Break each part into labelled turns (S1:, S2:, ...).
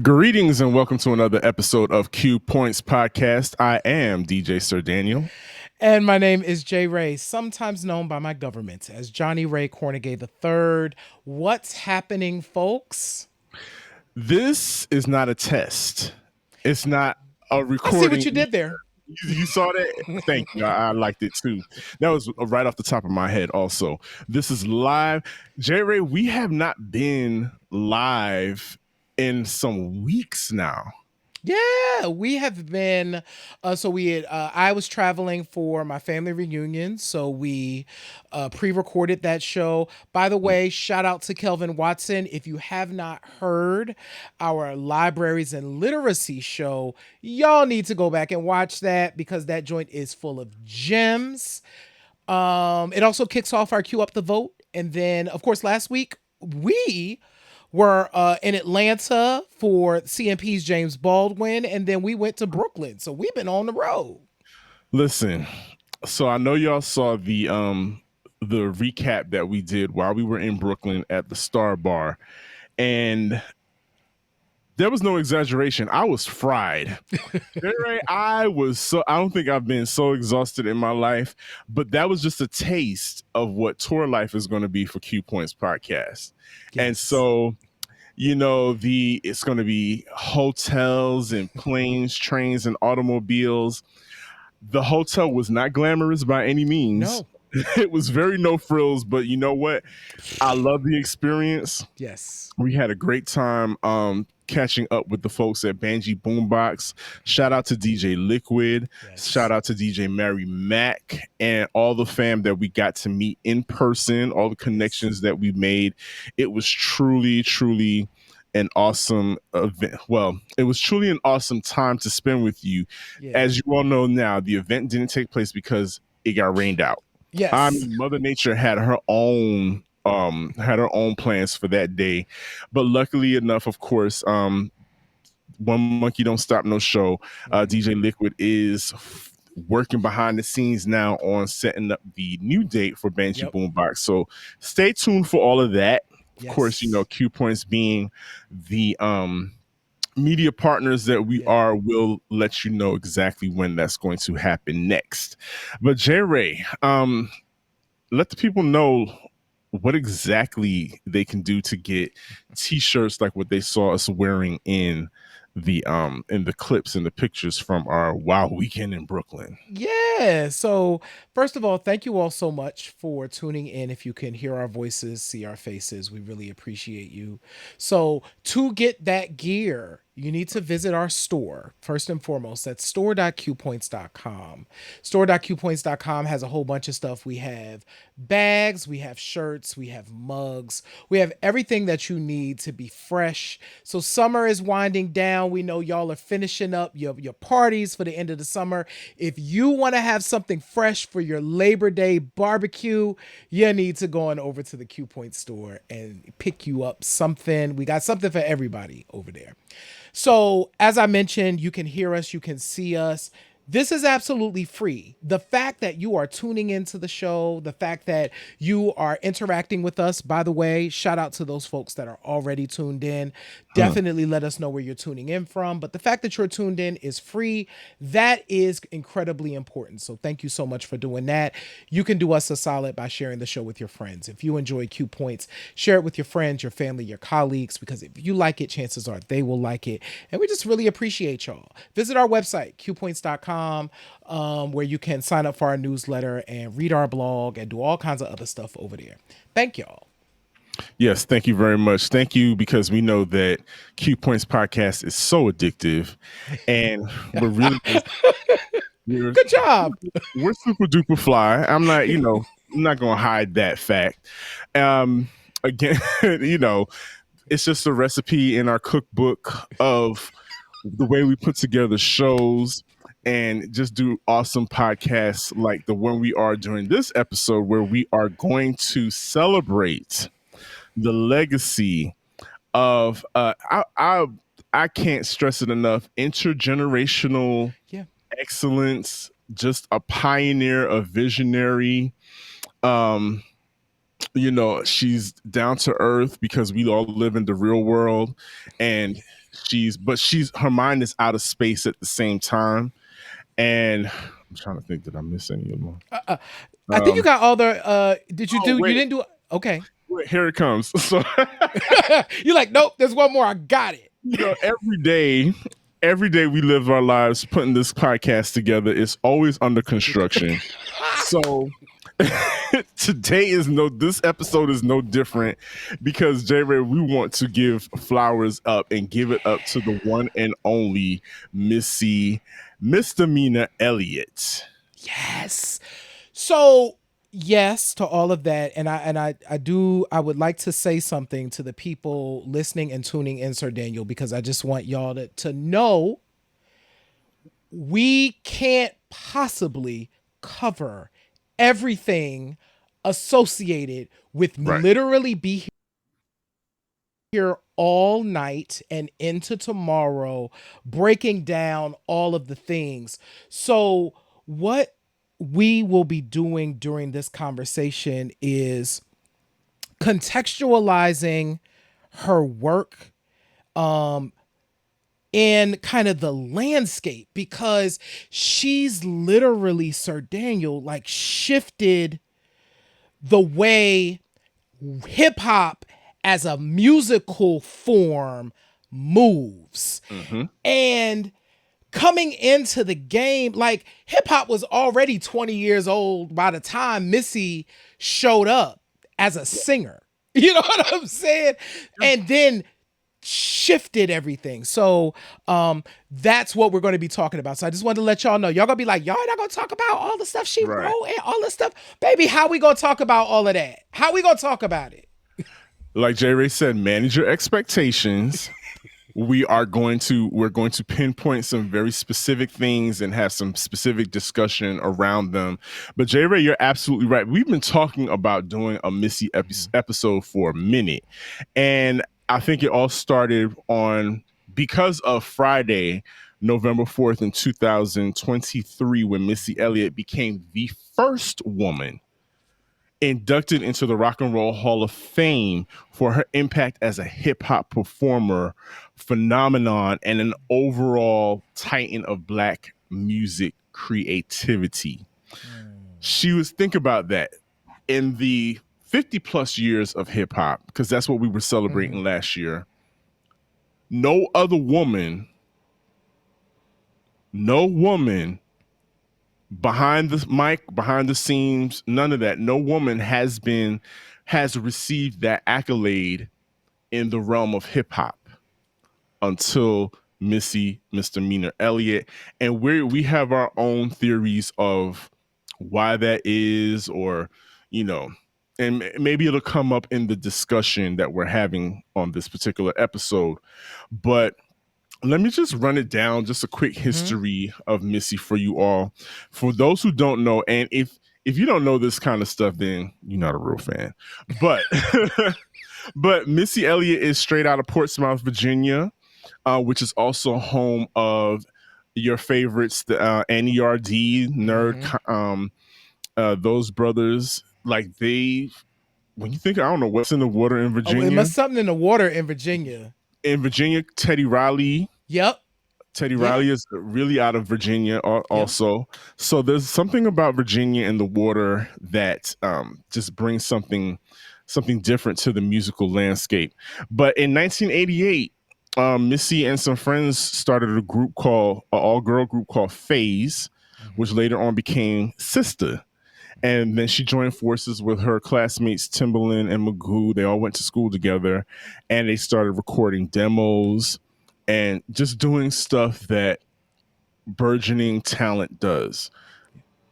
S1: Greetings and welcome to another episode of Q Points Podcast. I am DJ Sir Daniel.
S2: And my name is Jay Ray, sometimes known by my government as Johnny Ray Cornegay III. What's happening, folks?
S1: This is not a test. It's not a recording.
S2: I see what you did there.
S1: You saw that? Thank you. I liked it too. That was right off the top of my head also. This is live. Jay Ray, we have not been live in some weeks now.
S2: Yeah, we have been. I was traveling for my family reunion, so we pre-recorded that show. By the way, shout out to Kelvin Watson. If you have not heard our libraries and literacy show, y'all need to go back and watch that because that joint is full of gems. It also kicks off our Q Up the Vote, and then of course last week we were in Atlanta for CMP's James Baldwin, and then we went to Brooklyn. So we've been on the road.
S1: Listen, so I know y'all saw the recap that we did while we were in Brooklyn at the Star Bar, and there was no exaggeration. I was fried. I don't think I've been so exhausted in my life, but that was just a taste of what tour life is going to be for Q Points Podcast. Yes. And so, it's going to be hotels and planes, trains, and automobiles. The hotel was not glamorous by any means.
S2: No.
S1: It was very no frills, but you know what? I love the experience.
S2: Yes.
S1: We had a great time catching up with the folks at Banji Boombox. Shout out to DJ Liquid. Yes. Shout out to DJ Mary Mack and all the fam that we got to meet in person, all the connections that we made. It was truly, truly an awesome event. Well, it was truly an awesome time to spend with you. Yeah. As you all know now, the event didn't take place because it got rained out.
S2: Yes.
S1: Mother Nature had her own plans for that day, but luckily enough, of course, One Monkey Don't Stop No Show. DJ Liquid is working behind the scenes now on setting up the new date for Banshee Boombox. So stay tuned for all of that. Of course, Q Points being the media partners that we are, will let you know exactly when that's going to happen next. But Jay Ray, let the people know what exactly they can do to get t-shirts like what they saw us wearing in the clips and the pictures from our Wow Weekend in Brooklyn.
S2: Yeah. So first of all, thank you all so much for tuning in. If you can hear our voices, see our faces, we really appreciate you. So to get that gear, you need to visit our store. First and foremost, that's store.qpoints.com. Store.qpoints.com has a whole bunch of stuff. We have bags, we have shirts, we have mugs, we have everything that you need to be fresh. So summer is winding down. We know y'all are finishing up your parties for the end of the summer. If you want to have something fresh for your Labor Day barbecue, you need to go on over to the Q Point store and pick you up something. We got something for everybody over there. So as I mentioned, you can hear us, you can see us. This is absolutely free. The fact that you are tuning into the show, the fact that you are interacting with us, by the way, shout out to those folks that are already tuned in. Definitely let us know where you're tuning in from. But the fact that you're tuned in is free. That is incredibly important. So thank you so much for doing that. You can do us a solid by sharing the show with your friends. If you enjoy Q Points, share it with your friends, your family, your colleagues, because if you like it, chances are they will like it. And we just really appreciate y'all. Visit our website, qpoints.com. Where you can sign up for our newsletter and read our blog and do all kinds of other stuff over there. Thank y'all.
S1: Yes, thank you very much. Thank you, because we know that Q Points Podcast is so addictive, and we're really
S2: good job.
S1: We're super duper fly. I'm not going to hide that fact. Again, it's just a recipe in our cookbook of the way we put together shows and just do awesome podcasts like the one we are during this episode, where we are going to celebrate the legacy of I can't stress it enough, intergenerational
S2: Yeah.
S1: excellence, just a pioneer, a visionary. Um, she's down to earth because we all live in the real world, and she's her mind is out of space at the same time. And I'm trying to think, did I miss any of them?
S2: Uh, uh, I think you
S1: Um,
S2: got all the. Did you
S1: oh
S2: do? You
S1: wait,
S2: didn't do. Okay.
S1: wait, here it comes. So
S2: You're like, nope. There's one more. I got it.
S1: every day we live our lives putting this podcast together. It's always under construction. So today is this episode is no different, because J Ray, we want to give flowers up and give it up to the one and only Missy Misdemeanor Elliott.
S2: Yes. So yes to all of that, and I would like to say something to the people listening and tuning in, Sir Daniel, because I just want y'all to know we can't possibly cover everything associated with
S1: Right.
S2: literally be here all night and into tomorrow breaking down all of the things. So what we will be doing during this conversation is contextualizing her work um in kind of the landscape, because she's literally, Sir Daniel, like shifted the way hip hop as a musical form moves.
S1: Mm-hmm.
S2: And coming into the game, like hip hop was already 20 years old by the time Missy showed up as a singer. You know what I'm saying? And then shifted everything. So that's what we're going to be talking about. So I just wanted to let y'all know. Y'all gonna be like, y'all not gonna talk about all the stuff she
S1: Right.
S2: wrote and all this stuff. Baby, how we gonna talk about all of that? How we gonna talk about it?
S1: Like J Ray said, manage your expectations. We're going to pinpoint some very specific things and have some specific discussion around them. But J Ray, you're absolutely right. We've been talking about doing a Missy episode for a minute, and I think it all started because of Friday, November 4th in 2023, when Missy Elliott became the first woman inducted into the Rock and Roll Hall of Fame for her impact as a hip hop performer, phenomenon, and an overall titan of Black music creativity. Think about that. In the 50 plus years of hip hop, because that's what we were celebrating last year, no woman behind the mic, behind the scenes, none of that. No woman has received that accolade in the realm of hip hop until Missy Misdemeanor Elliott. And we have our own theories of why that is, or, and maybe it'll come up in the discussion that we're having on this particular episode. But let me just run it down, just a quick history of Missy for you all. For those who don't know, and if you don't know this kind of stuff, then you're not a real fan. But but Missy Elliott is straight out of Portsmouth, Virginia, which is also home of your favorites, the NERD, Nerd. Those brothers, like when you think, I don't know what's in the water in Virginia.
S2: Oh, it must something in the water in Virginia.
S1: In Virginia, Teddy Riley.
S2: Yep.
S1: Teddy Riley is really out of Virginia also. Yep. So there's something about Virginia in the water that just brings something different to the musical landscape. But in 1988, Missy and some friends started an all-girl group called Phase, which later on became Sista. And then she joined forces with her classmates Timbaland and Magoo. They all went to school together, and they started recording demos and just doing stuff that burgeoning talent does.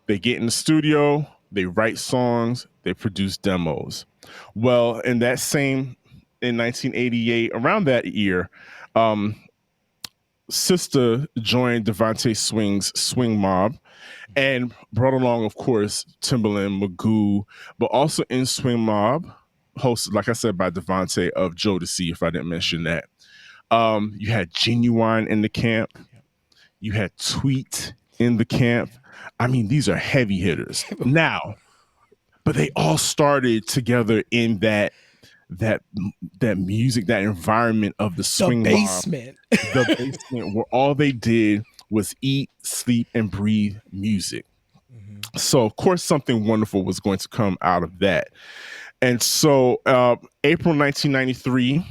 S1: They get in the studio, they write songs, they produce demos. Well, in that same in 1988, around that year, um, Sista joined Devontae Swing's Swing Mob and brought along, of course, Timbaland, Magoo, but also in Swing Mob, hosted, like I said, by Devontae of Jodeci, if I didn't mention that. You had Genuine in the camp.
S2: Yep.
S1: You had Tweet in the camp.
S2: Yeah.
S1: I mean, these are heavy hitters. Now, but they all started together in that that music, that environment of the
S2: The
S1: swing mob,
S2: basement.
S1: the basement, where all they did was eat, sleep, and breathe music.
S2: Mhm.
S1: So, of course, something wonderful was going to come out of that. And so, April 1993,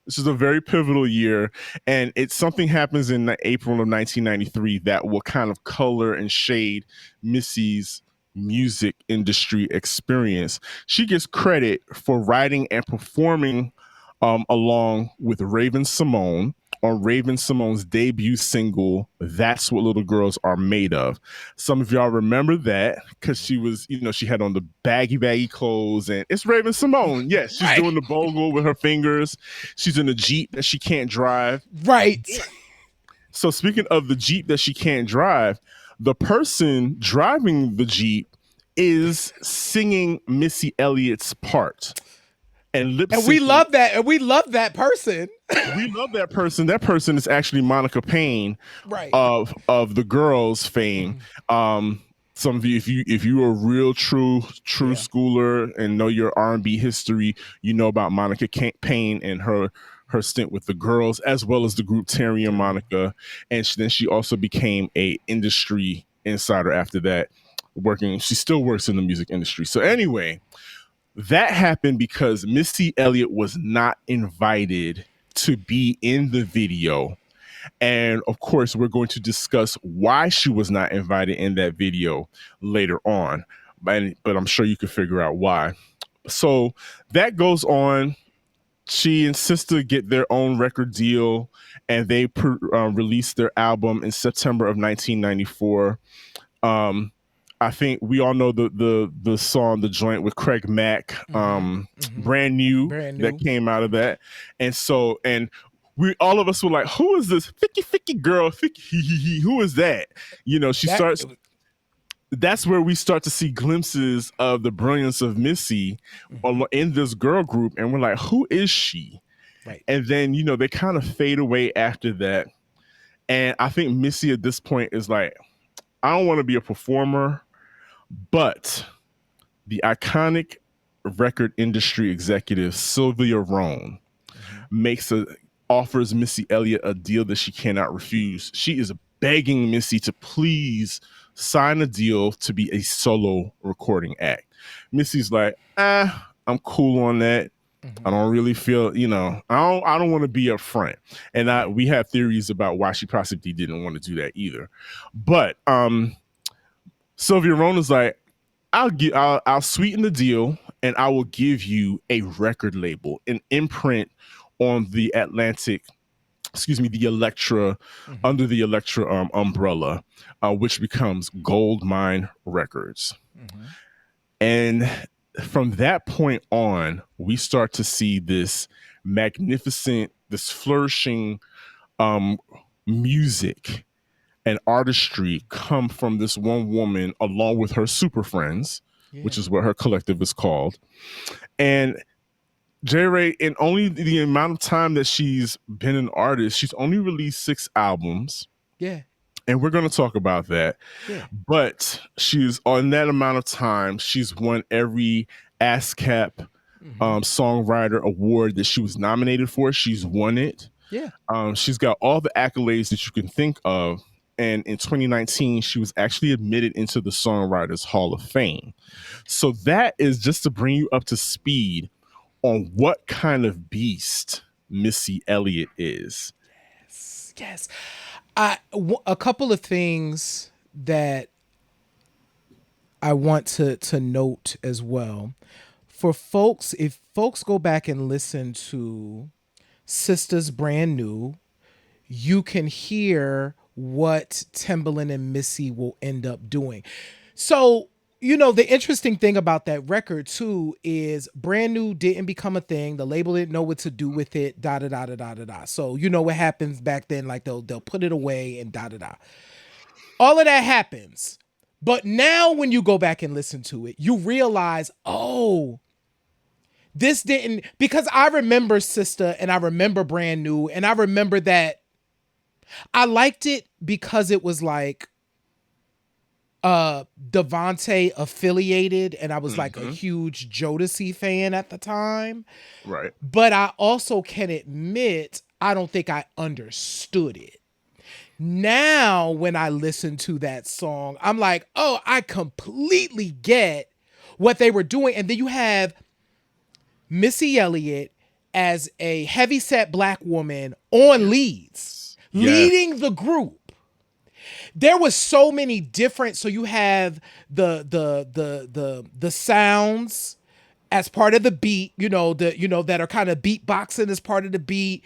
S1: this is a very pivotal year, and it's something happens in the April of 1993 that will kind of color and shade Missy's music industry experience. She gets credit for writing and performing along with Raven Simone on Raven Simone's debut single, That's What Little Girls Are Made Of. Some of y'all remember that because she was, she had on the baggy clothes, and it's Raven Simone. Yes, she's
S2: Right.
S1: doing the bogle with her fingers. She's in a Jeep that she can't drive.
S2: Right.
S1: So, speaking of the Jeep that she can't drive, the person driving the Jeep is singing Missy Elliott's part and lip
S2: And we
S1: syncing.
S2: love that. And we love that person.
S1: We love that person. That person is actually Monica Payne
S2: Right.
S1: of the Girls fame.
S2: Mhm.
S1: Some of you, if you are a real true
S2: Yeah.
S1: schooler and know your R&B history, you know about Monica Payne and her stint with the Girls, as well as the group Terry and
S2: Terrible.
S1: Monica. And then she also became a industry insider after that. She still works in the music industry. So anyway, that happened because Missy Elliott was not invited to be in the video. And of course, we're going to discuss why she was not invited in that video later on. But I'm sure you can figure out why. So that goes on. She and Sista get their own record deal, and they release their album in September of 1994. um I think we all know the song, the joint with Craig Mack,
S2: Hmm. Hmm.
S1: brand new,
S2: Brand
S1: that
S2: new.
S1: came out of that. And we, all of us, were like, who is this ficky girl, ficky, who is that? She
S2: That
S1: starts, that's where we start to see glimpses of the brilliance of Missy
S2: mhm.
S1: in this girl group, and we're like, who is she?
S2: Right.
S1: And then they kind of fade away after that. And I think Missy at this point is like, I don't want to be a performer, but the iconic record industry executive Sylvia Rhone
S2: Mhm.
S1: makes a offers Missy Elliott a deal that she cannot refuse. She is begging Missy to please sign a deal to be a solo recording act. Missy's like, I'm cool on that. I
S2: Mhm.
S1: don't really feel, I don't want to be up front. And
S2: Right.
S1: we have theories about why she possibly didn't want to do that either. But Sylvia Rhone is like, I'll sweeten the deal, and I will give you a record label, an imprint on the Atlantic, excuse me, the Electra,
S2: Mhm.
S1: under the Electra umbrella, which becomes Gold Mine Records.
S2: Mhm.
S1: And from that point on, we start to see this magnificent, this flourishing um, music and artistry come from this one woman, along with her super friends, which
S2: Yeah.
S1: is what her collective is called. And J. Ray, in only the amount of time that she's been an artist, she's only released 6 albums.
S2: Yeah.
S1: And we're going to talk about that.
S2: Yeah.
S1: But she's, on that amount of time, she's won every ASCAP
S2: Mhm.
S1: songwriter award that she was nominated for. She's won it.
S2: Yeah.
S1: She's got all the accolades that you can think of. And in 2019, she was actually admitted into the Songwriters Hall of Fame. So that is just to bring you up to speed on what kind of beast Missy Elliott is.
S2: Yes. Yes. A couple of things that I want to note as well. For folks, if folks go back and listen to Sista's Brand New, you can hear what Timbaland and Missy will end up doing. So The interesting thing about that record too is Brand New didn't become a thing. The label didn't know what to do with it. Da da da da da da da. So you know what happens back then? Like they'll put it away and da da da. All of that happens. But now when you go back and listen to it, you realize, oh, this didn't, because I remember Sista and I remember Brand New and I remember that I liked it because it was like Devontae affiliated and I was like a
S1: Mm-hmm.
S2: huge Jodeci fan at the time.
S1: Right.
S2: But I also can admit I don't think I understood it. Now when I listen to that song, I'm like, oh, I completely get what they were doing. And then you have Missy Elliott as a heavyset black woman on leads,
S1: Yes.
S2: leading the group. There was so many different, so you have the sounds as part of the beat, that are kind of beatboxing as part of the beat.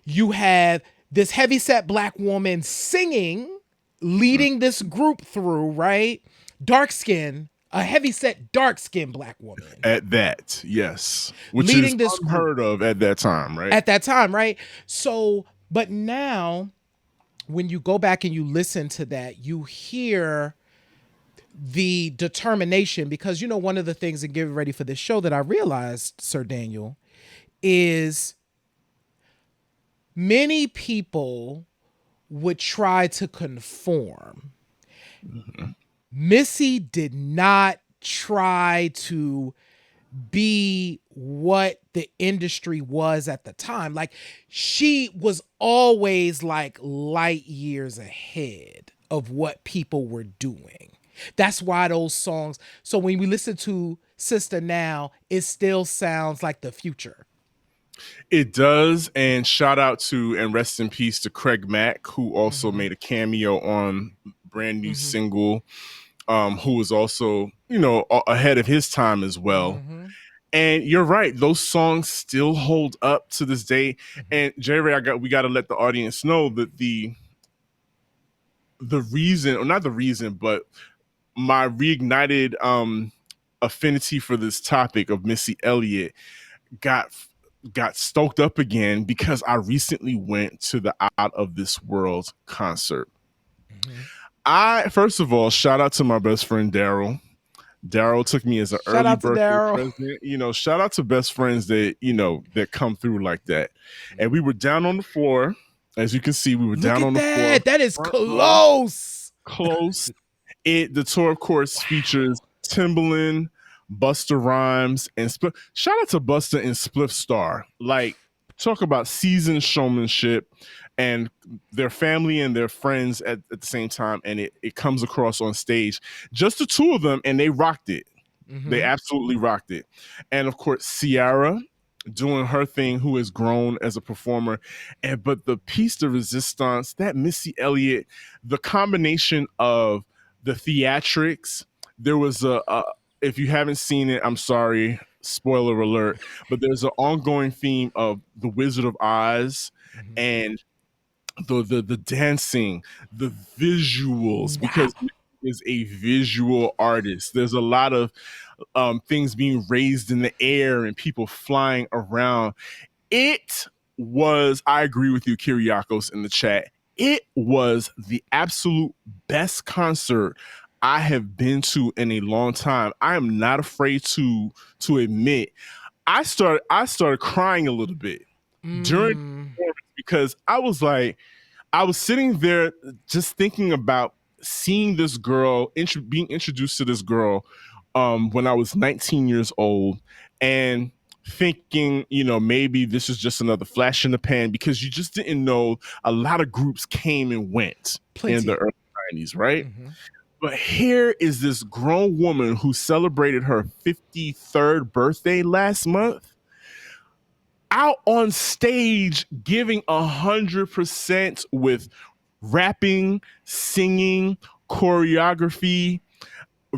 S2: You have this heavyset black woman singing, leading this group through, right? Dark skin, a heavyset dark skin black woman
S1: At that, yes, which is
S2: leading this group
S1: unheard of at that time, right?
S2: at that time, right? So, but now when you go back and you listen to that, you hear the determination because one of the things in getting ready for this show that I realized, Sir Daniel, is many people would try to conform.
S1: Mm-hmm.
S2: Missy did not try to be what the industry was at the time. Like she was always like light years ahead of what people were doing. That's why those songs. So when we listen to Sista now, it still sounds like the future.
S1: It does, and shout out to and rest in peace to Craig Mack, who also
S2: Mm-hmm.
S1: made a cameo on Brand New
S2: Mm-hmm.
S1: Single, who was also ahead of his time as well.
S2: Mm-hmm.
S1: And you're right; those songs still hold up to this day.
S2: Mm-hmm.
S1: And Jerry, we got to let the audience know that the reason, or not the reason, but my reignited affinity for this topic of Missy Elliott got got stoked up again because I recently went to the Out of This World concert.
S2: Mm-hmm.
S1: I first of all shout out to my best friend Daryl. Daryl took me as an
S2: Shout
S1: early
S2: out to
S1: birthday
S2: Daryl.
S1: present. Shout out to best friends that come through like that. And we
S2: Mm-hmm.
S1: were down on the floor. As you can see, we were
S2: Look
S1: down
S2: at
S1: on the floor,
S2: that. That is
S1: front row,
S2: close.
S1: close. The tour, of course,
S2: Wow.
S1: features Timbaland, Busta Rhymes, and shout out to Busta and Spliff Star. Like, talk about seasoned showmanship and their family and their friends at the same time, and it comes across on stage. Just the two of them, and they rocked it. They
S2: Mm-hmm.
S1: absolutely rocked it. And of course, Ciara doing her thing, who has grown as a performer. But the piece de resistance, that Missy Elliott, the combination of the theatrics, there was if you haven't seen it, I'm sorry, spoiler alert, but there's an ongoing theme of the Wizard of Oz
S2: Mm-hmm.
S1: and the dancing, the visuals,
S2: Wow.
S1: because is a visual artist. There's a lot of things being raised in the air and people flying around. It was, I agree with you, Kyriakos, in the chat. It was the absolute best concert I have been to in a long time. I am not afraid to admit I started crying a little bit during the
S2: Mm.
S1: performance because I was sitting there just thinking about seeing this girl, being introduced to this girl when I was 19 years old, and thinking, maybe this is just another flash in the pan because you just didn't know a lot of groups came and went in the
S2: Plenty.
S1: early 90s, right?
S2: Mm-hmm.
S1: But here is this grown woman who celebrated her 53rd birthday last month out on stage giving 100% with rapping, singing, choreography,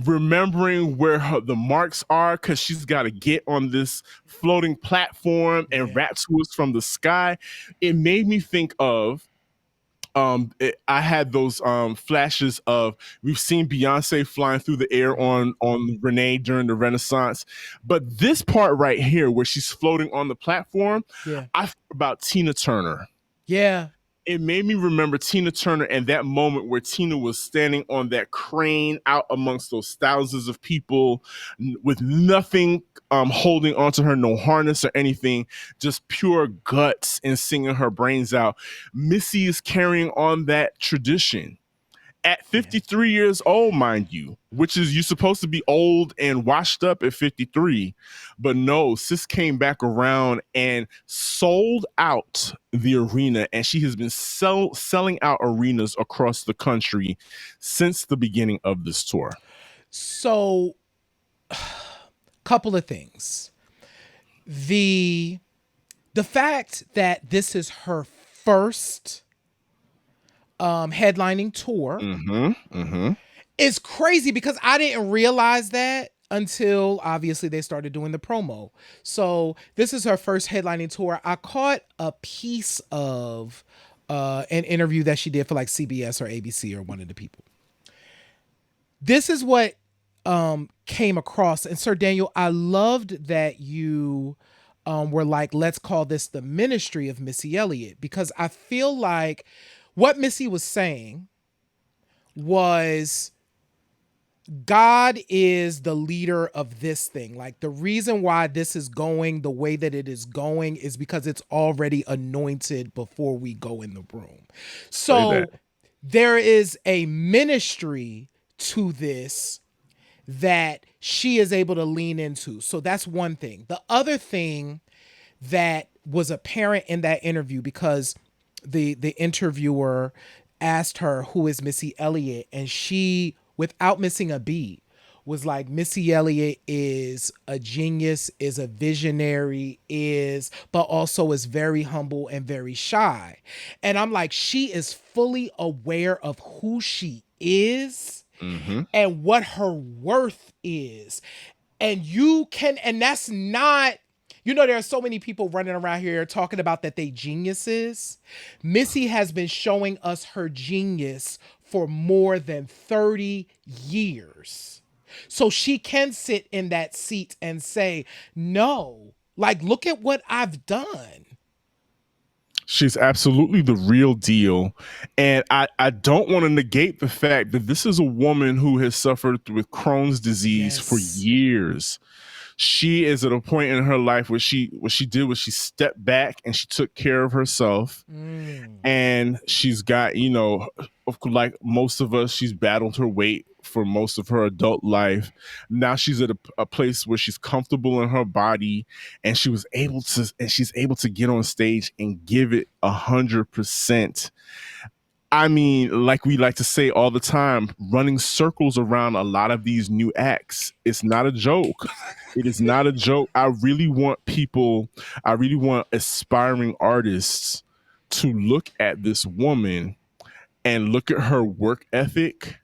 S1: remembering where the marks are because she's got to get on this floating platform and
S2: Yeah.
S1: rap to us from the sky. It made me think of I had those flashes of we've seen Beyonce flying through the air
S2: Mhm.
S1: on Renee during the Renaissance, but this part right here where she's floating on the platform,
S2: Yeah.
S1: I thought about Tina Turner.
S2: Yeah.
S1: It made me remember Tina Turner and that moment where Tina was standing on that crane out amongst those thousands of people with nothing holding onto her, no harness or anything, just pure guts and singing her brains out. Missy is carrying on that tradition at
S2: Yeah.
S1: 53 years old, mind you, which is you're supposed to be old and washed up at 53. But no, sis came back around and sold out the arena, and she has been selling out arenas across the country since the beginning of this tour.
S2: So, couple of things. The the fact that this is her first headlining tour
S1: Mm-hmm. Mm-hmm.
S2: is crazy because I didn't realize that until obviously they started doing the promo. So this is her first headlining tour. I caught a piece of an interview that she did for like CBS or ABC or one of the people. This is what came across. And Sir Daniel, I loved that you were like, let's call this the ministry of Missy Elliott, because I feel like what Missy was saying was God is the leader of this thing. Like the reason why this is going the way that it is going is because it's already anointed before we go in the room.
S1: Say that.
S2: So there is a ministry to this that she is able to lean into. So that's one thing. The other thing that was apparent in that interview, because the interviewer asked her who is Missy Elliott, and she, without missing a beat, was like, Missy Elliott is a genius, is a visionary, is, but also is very humble and very shy. And I'm like, she is fully aware of who she is
S1: Mm-hmm.
S2: and what her worth is. And you can, and that's not, you know, there are so many people running around here talking about that they geniuses. Missy has been showing us her genius for more than 30 years. So she can sit in that seat and say, no, like, look at what I've done.
S1: She's absolutely the real deal. And I don't want to negate the fact that this is a woman who has suffered with Crohn's disease for
S2: Yes.
S1: years. She is at a point in her life where she did was she stepped back and she took care of herself,
S2: Mm.
S1: and she's got, like most of us, she's battled her weight for most of her adult life. Now she's at a place where she's comfortable in her body, and she's able to get on stage and give it 100%. I mean, like we like to say all the time, running circles around a lot of these new acts. It's not a joke. It is not a joke. I really want aspiring artists to look at this woman and look at her work ethic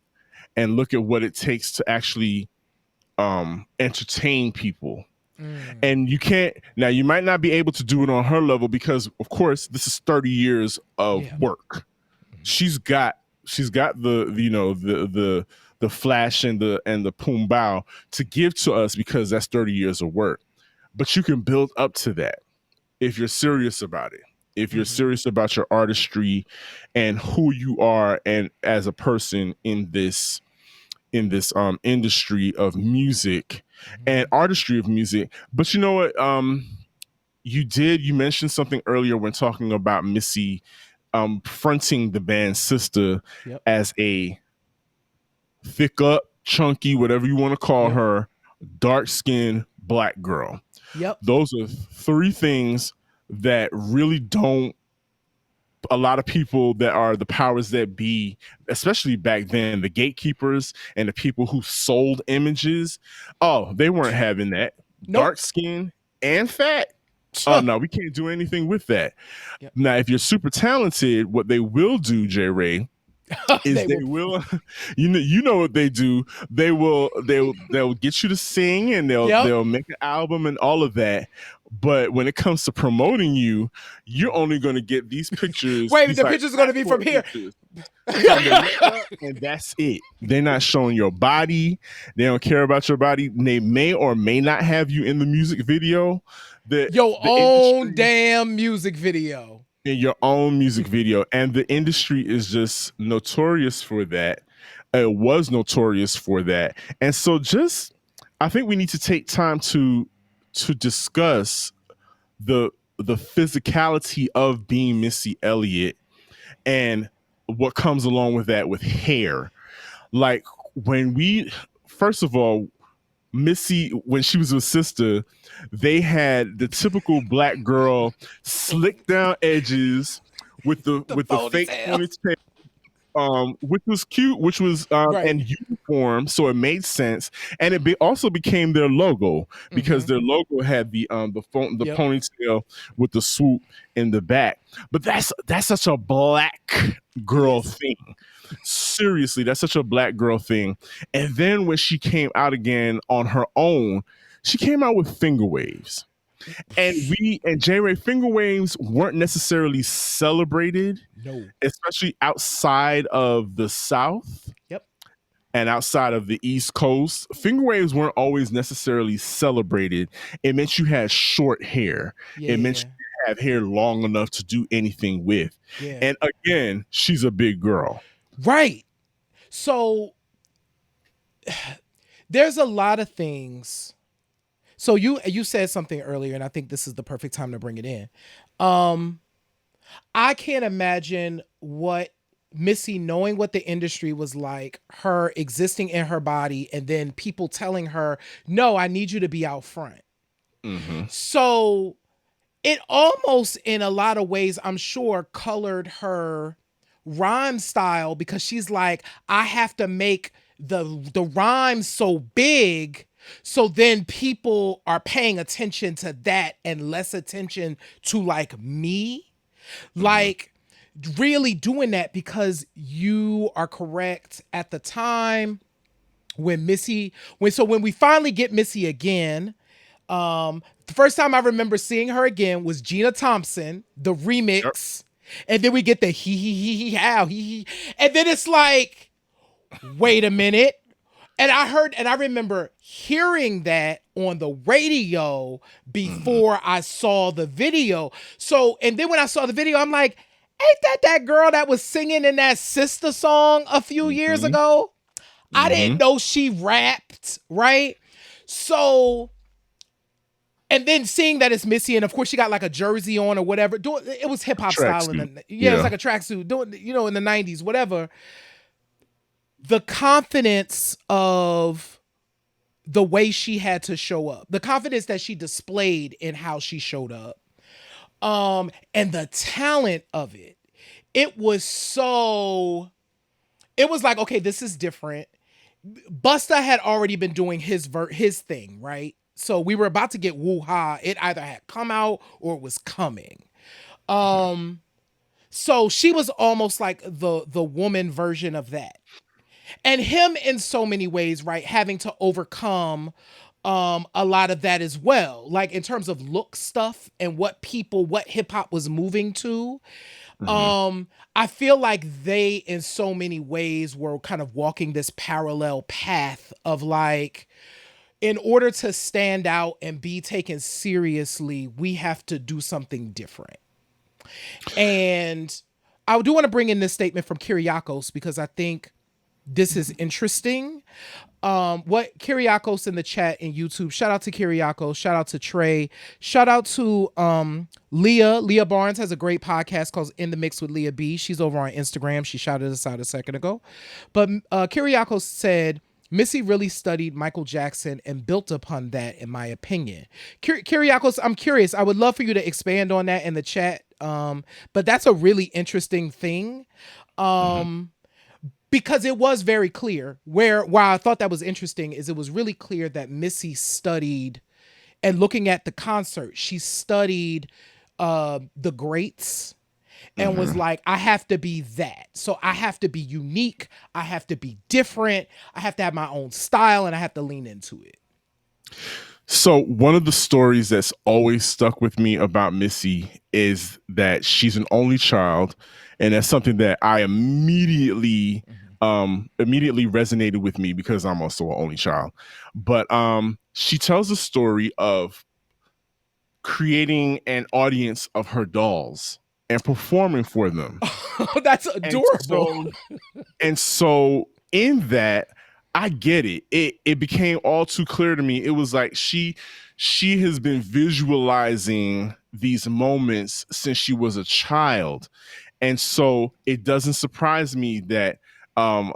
S1: and look at what it takes to actually entertain people.
S2: Mm.
S1: And you might not be able to do it on her level because, of course, this is 30 years of
S2: Yeah.
S1: work. She's got the flash and the boom bow to give to us because that's 30 years of work. But you can build up to that if you're serious about it. If you're
S2: Mhm.
S1: serious about your artistry and who you are and as a person in this industry of music and
S2: Mhm.
S1: artistry of music. But you know what? You mentioned something earlier when talking about Missy fronting the band Sista
S2: Yep.
S1: as a thick up, chunky, whatever you want to call
S2: Yep.
S1: her, dark skinned black girl.
S2: Yep.
S1: Those are three things that really don't, a lot of people that are the powers that be, especially back then, the gatekeepers and the people who sold images, oh, they weren't having that.
S2: Nope.
S1: Dark skin and fat. Oh no, we can't do anything with that.
S2: Yep.
S1: Now, if you're super talented, what they will do, J. Ray, is
S2: They
S1: they
S2: will.
S1: will you know what they do. They'll get you to sing, and
S2: Yep.
S1: they'll make an album and all of that. But when it comes to promoting you, you're only going to get these pictures,
S2: Wait,
S1: these
S2: the
S1: like
S2: picture's going to be from
S1: passport
S2: here.
S1: pictures from the neck up, and that's it. They're not showing your body. They don't care about your body. They may or may not have you in the music video. the
S2: Your
S1: the
S2: own
S1: industry,
S2: damn music video.
S1: in your own music video, and the industry is just notorious for that. It was notorious for that. And so just, I think we need to take time to discuss the physicality of being Missy Elliott, and what comes along with that with hair. Like, when we first of all, Missy, when she was with Sista, they had the typical black girl slick down edges with the
S2: The
S1: fake
S2: ponytail.
S1: ponytail, which was cute, which was
S2: Right.
S1: and uniform, so it made sense, and also became their logo, because
S2: Mm-hmm.
S1: their logo had the
S2: Yep.
S1: ponytail with the swoop in the back. But that's such a black
S2: It
S1: girl
S2: is.
S1: thing. Seriously, that's such a black girl thing. And then when she came out again on her own, she came out with finger waves. And J Ray, finger waves weren't necessarily celebrated,
S2: No.
S1: especially outside of the South
S2: Yep.
S1: and outside of the East Coast. Finger waves weren't always necessarily celebrated. It meant you had short hair. It meant
S2: Yeah.
S1: you have hair long enough to do anything with.
S2: Yeah.
S1: And again, she's a big girl.
S2: Right. So there's a lot of things. So you said something earlier, and I think this is the perfect time to bring it in. Um, I can't imagine what Missy, knowing what the industry was like, her existing in her body, and then people telling her, "No, I need you to be out front."
S1: Mm-hmm.
S2: So it almost, in a lot of ways, I'm sure, colored her rhyme style, because she's like, I have to make the rhyme so big, so then people are paying attention to that and less attention to like me.
S1: Mm-hmm.
S2: Like, really doing that, because you are correct. At the time when when we finally get Missy again, the first time I remember seeing her again was Gina Thompson, the
S1: Yep.
S2: remix. And then we get the he how he, and then it's like, wait a minute. And I remember hearing that on the radio
S1: Mm-hmm.
S2: before I saw the video. So, and then when I saw the video, I'm like, ain't that girl that was singing in that Sista song a few years
S1: Mm-hmm.
S2: ago? I
S1: Mm-hmm.
S2: didn't know she rapped, right? So, and then seeing that it's Missy, and of course she got like a jersey on or whatever. It was hip hop style,
S1: Tracksuit.
S2: yeah, it was
S1: Yeah.
S2: like a tracksuit. Doing, in the '90s, whatever. The confidence of the way she had to show up, the confidence that she displayed in how she showed up, and the talent of it. It was so. It was like, okay, this is different. Busta had already been doing his thing, right? So we were about to get Woo Ha. It either had come out or it was coming. Um, so she was almost like the woman version of that. And him, in so many ways, right, having to overcome a lot of that as well. Like, in terms of look stuff and what hip hop was moving to.
S1: Mm-hmm.
S2: I feel like they, in so many ways, were kind of walking this parallel path of like, in order to stand out and be taken seriously, we have to do something different. And I do want to bring in this statement from Kyriakos, because I think this is interesting. What Kyriakos in the chat in YouTube, shout out to Kyriakos, shout out to Trey, shout out to Leah Barnes has a great podcast called In the Mix with Leah B. She's over on Instagram. She shouted us out a second ago. But Kyriakos said, Missy really studied Michael Jackson and built upon that, in my opinion. Kyriakos, I'm curious. I would love for you to expand on that in the chat. But that's a really interesting thing.
S1: Mm-hmm.
S2: Because it was very clear, why I thought that was interesting is it was really clear that Missy studied, and looking at the concert, she studied the greats, and was
S1: Mhm.
S2: like, I have to be that. So I have to be unique. I have to be different. I have to have my own style and I have to lean into it.
S1: So one of the stories that's always stuck with me about Missy is that she's an only child, and that's something that I
S2: Mhm.
S1: immediately resonated with me because I'm also an only child. But she tells a story of creating an audience of her dolls and performing for them.
S2: That's
S1: And
S2: adorable.
S1: so in that, I get it. It became all too clear to me. It was like she has been visualizing these moments since she was a child. And so it doesn't surprise me that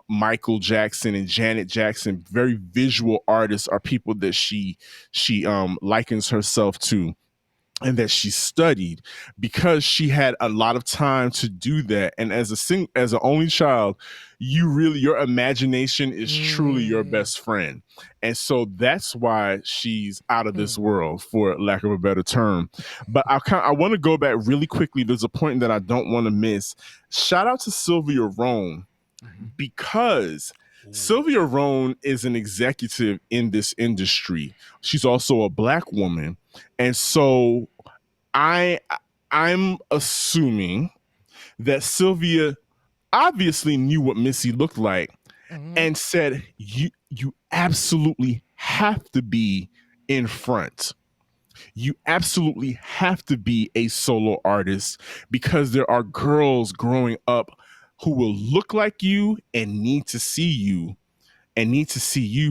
S1: Michael Jackson and Janet Jackson, very visual artists, are people that she likens herself to and that she studied because she had a lot of time to do that. And as an only child, your imagination is truly your
S2: Mm.
S1: best friend. And so that's why she's out of
S2: Mm.
S1: this world, for lack of a better term. But I want to go back really quickly. There's a point that I don't want to miss. Shout out to Sylvia Rhone,
S2: Mhm.
S1: because
S2: Ooh.
S1: Sylvia Rhone is an executive in this industry. She's also a Black woman. And so I I'm assuming that Sylvia obviously knew what Missy looked like
S2: Mhm.
S1: and said, you absolutely have to be in front. You absolutely have to be a solo artist because there are girls growing up who will look like you and need to see you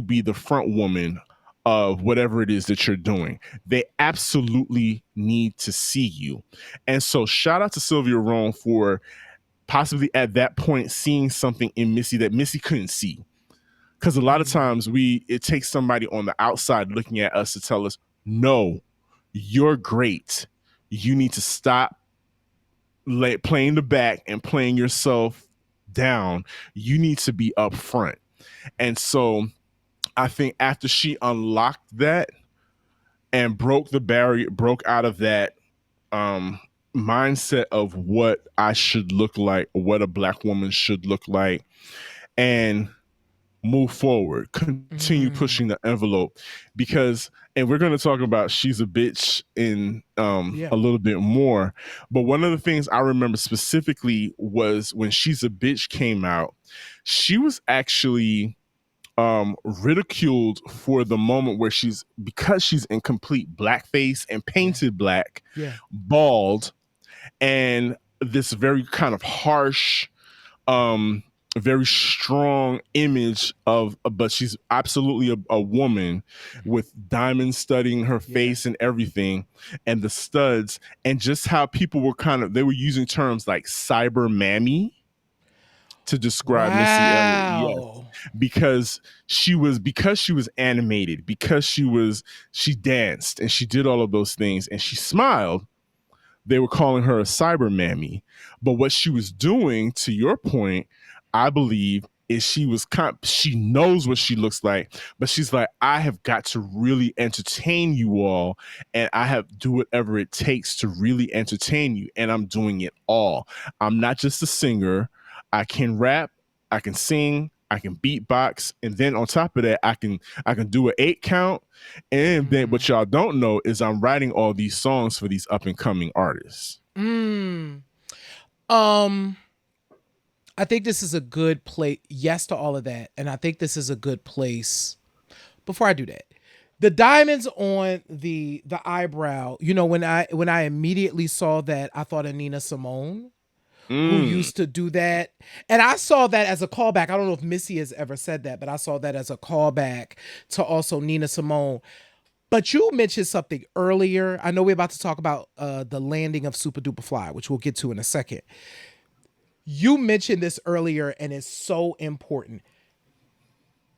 S1: be the front woman of whatever it is that you're doing. They absolutely need to see you. And so shout out to Sylvia Rhone for possibly at that point seeing something in Missy that Missy couldn't see. Because a lot of
S2: Mm.
S1: times it takes somebody on the outside looking at us to tell us, no, you're great. You need to stop playing the back and playing yourself down. You need to be up front. And so I think after she unlocked that and broke the barrier, broke out of that um, mindset of what I should look like, what a Black woman should look like, and move forward, continue
S2: Mm.
S1: pushing the envelope. Because, and we're going to talk about She's a Bitch in
S2: Yeah.
S1: a little bit more, but one of the things I remember specifically was when She's a Bitch came out, she was actually ridiculed for the moment where because she's in complete blackface and
S2: Yeah.
S1: painted black,
S2: Yeah.
S1: bald, and this very kind of harsh, um very strong image of, but she's absolutely a woman
S2: Mhm.
S1: with diamonds studding her
S2: Yeah.
S1: face and everything, and the studs, and just how people were they were using terms like cyber mammy to describe Missy Elliott. Yes,
S2: Wow.
S1: because she was animated, because she danced and she did all of those things and she smiled. They were calling her a cyber mammy. But what she was doing, to your point, I believe, is she knows what she looks like, but she's like, I have got to really entertain you all, and I have do whatever it takes to really entertain you, and I'm doing it all. I'm not just a singer. I can rap, I can sing, I can beatbox, and then on top of that, I can do an 8 count. And then
S2: Mm.
S1: what y'all don't know is I'm writing all these songs for these up and coming artists.
S2: Mm. Um, I think this is a good place. Yes to all of that, and I think this is a good place. Before I do that, the diamonds on the eyebrow. You know, when I immediately saw that, I thought of Nina Simone, who
S1: Mm.
S2: used to do that. And I saw that as a callback. I don't know if Missy has ever said that, but I saw that as a callback to also Nina Simone. But you mentioned something earlier. I know we're about to talk about the landing of Super Duper Fly, which we'll get to in a second. You mentioned this earlier, and it's so important.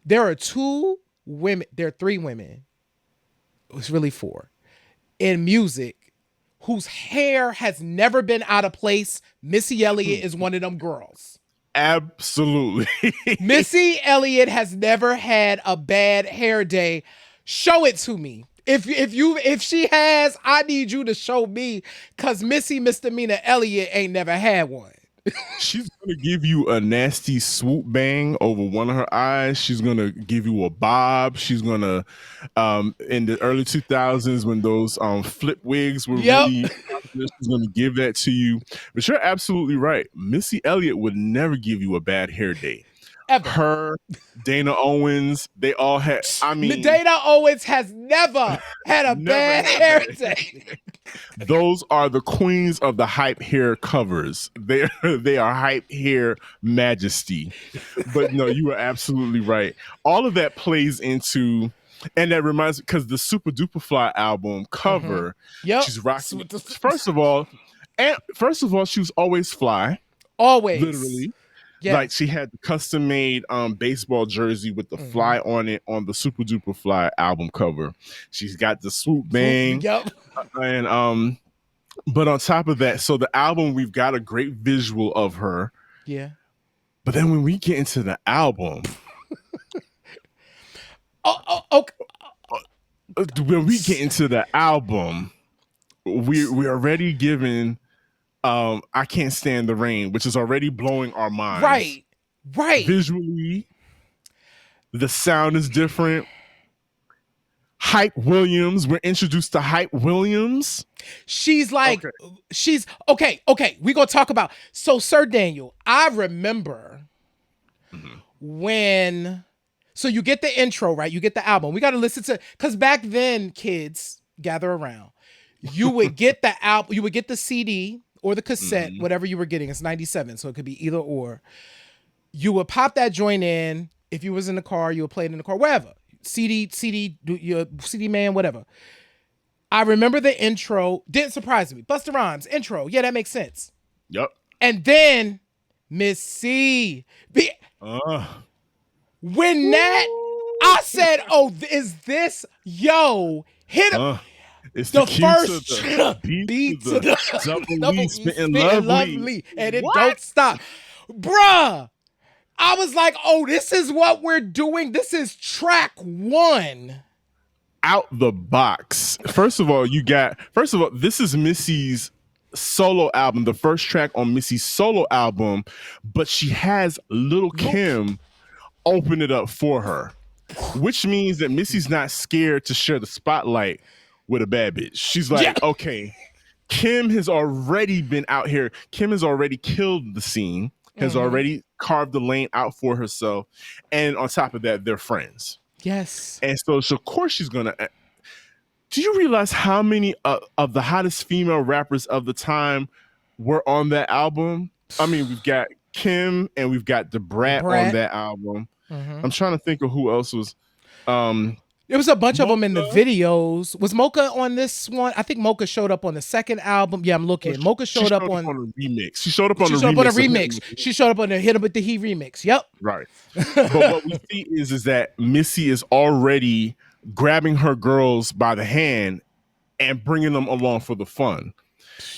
S2: There are two women, there are three women, it's really four, in music whose hair has never been out of place. Missy Elliott is one of them girls.
S1: Absolutely.
S2: Missy Elliott has never had a bad hair day. Show it to me. If she has, I need you to show me, cause Missy Misdemeanor Elliott ain't never had one.
S1: She's gonna give you a nasty swoop bang over one of her eyes. She's gonna give you a bob. She's gonna, in the early 2000s when those flip wigs were
S2: Yep.
S1: really popular, she's gonna give that to you. But you're absolutely right. Missy Elliott would never give you a bad hair day.
S2: Ever.
S1: Her, Dana Owens, they all had. I mean,
S2: Dana Owens has never had a bad hair day.
S1: Those are the queens of the hype hair covers. They are hype hair majesty. But no, you are absolutely right. All of that plays into, and that reminds me, because the Supa Dupa Fly album cover,
S2: Yep.
S1: she's rocking. First of all, she was always fly.
S2: Always.
S1: Literally.
S2: Yes.
S1: Like she had the custom made baseball jersey with the fly on it on the Supa Dupa Fly album cover. She's got the swoop bang.
S2: Yep.
S1: And but on top of that, so the album, we've got a great visual of her.
S2: Yeah.
S1: But then when we get into the album, when we get into the album, we're already given I Can't Stand the Rain, which is already blowing our minds.
S2: Right.
S1: Visually, the sound is different. Hype Williams, we're introduced to Hype Williams.
S2: She's like, she's okay. We're gonna talk about, so Sir Daniel, I remember when, so you get the intro, right? You get the album. We got to listen to, because back then, kids, gather around. You would get the album, you would get the CD or the cassette, whatever you were getting. It's 97, so it could be either or. You would pop that joint in. If you was in the car, you would play it in the car, wherever. CD, your CD man, whatever. I remember the intro. Didn't surprise me. Busta Rhymes, intro. Yeah, that makes sense.
S1: Yep.
S2: And then Missy. When that, I said, oh, is this, yo, hit him.
S1: It's
S2: the
S1: key
S2: first
S1: to the beat to the double E, spitting lovely.
S2: And it don't stop. Bruh. I was like, oh, this is what we're doing. This is track one.
S1: Out the box. First of all, this is Missy's solo album, the first track on Missy's solo album, but she has Lil' Kim open it up for her, which means that Missy's not scared to share the spotlight with a bad bitch. She's like, okay, Kim has already been out here. Kim has already killed the scene, has already carved the lane out for herself. And on top of that, they're friends.
S2: Yes.
S1: And so of course she's going to. Do you realize how many of the hottest female rappers of the time were on that album? I mean, we've got Kim and we've got the Brat on that album. I'm trying to think of who else was.
S2: There was a bunch of them in the videos. Was Mocha on this one? I think Mocha showed up on the second album. Yeah, I'm looking. Mocha showed up on
S1: a remix. She showed up on a remix.
S2: She showed up on the Hit 'Em with the Heat remix. Yep.
S1: Right. But what we see is that Missy is already grabbing her girls by the hand and bringing them along for the fun.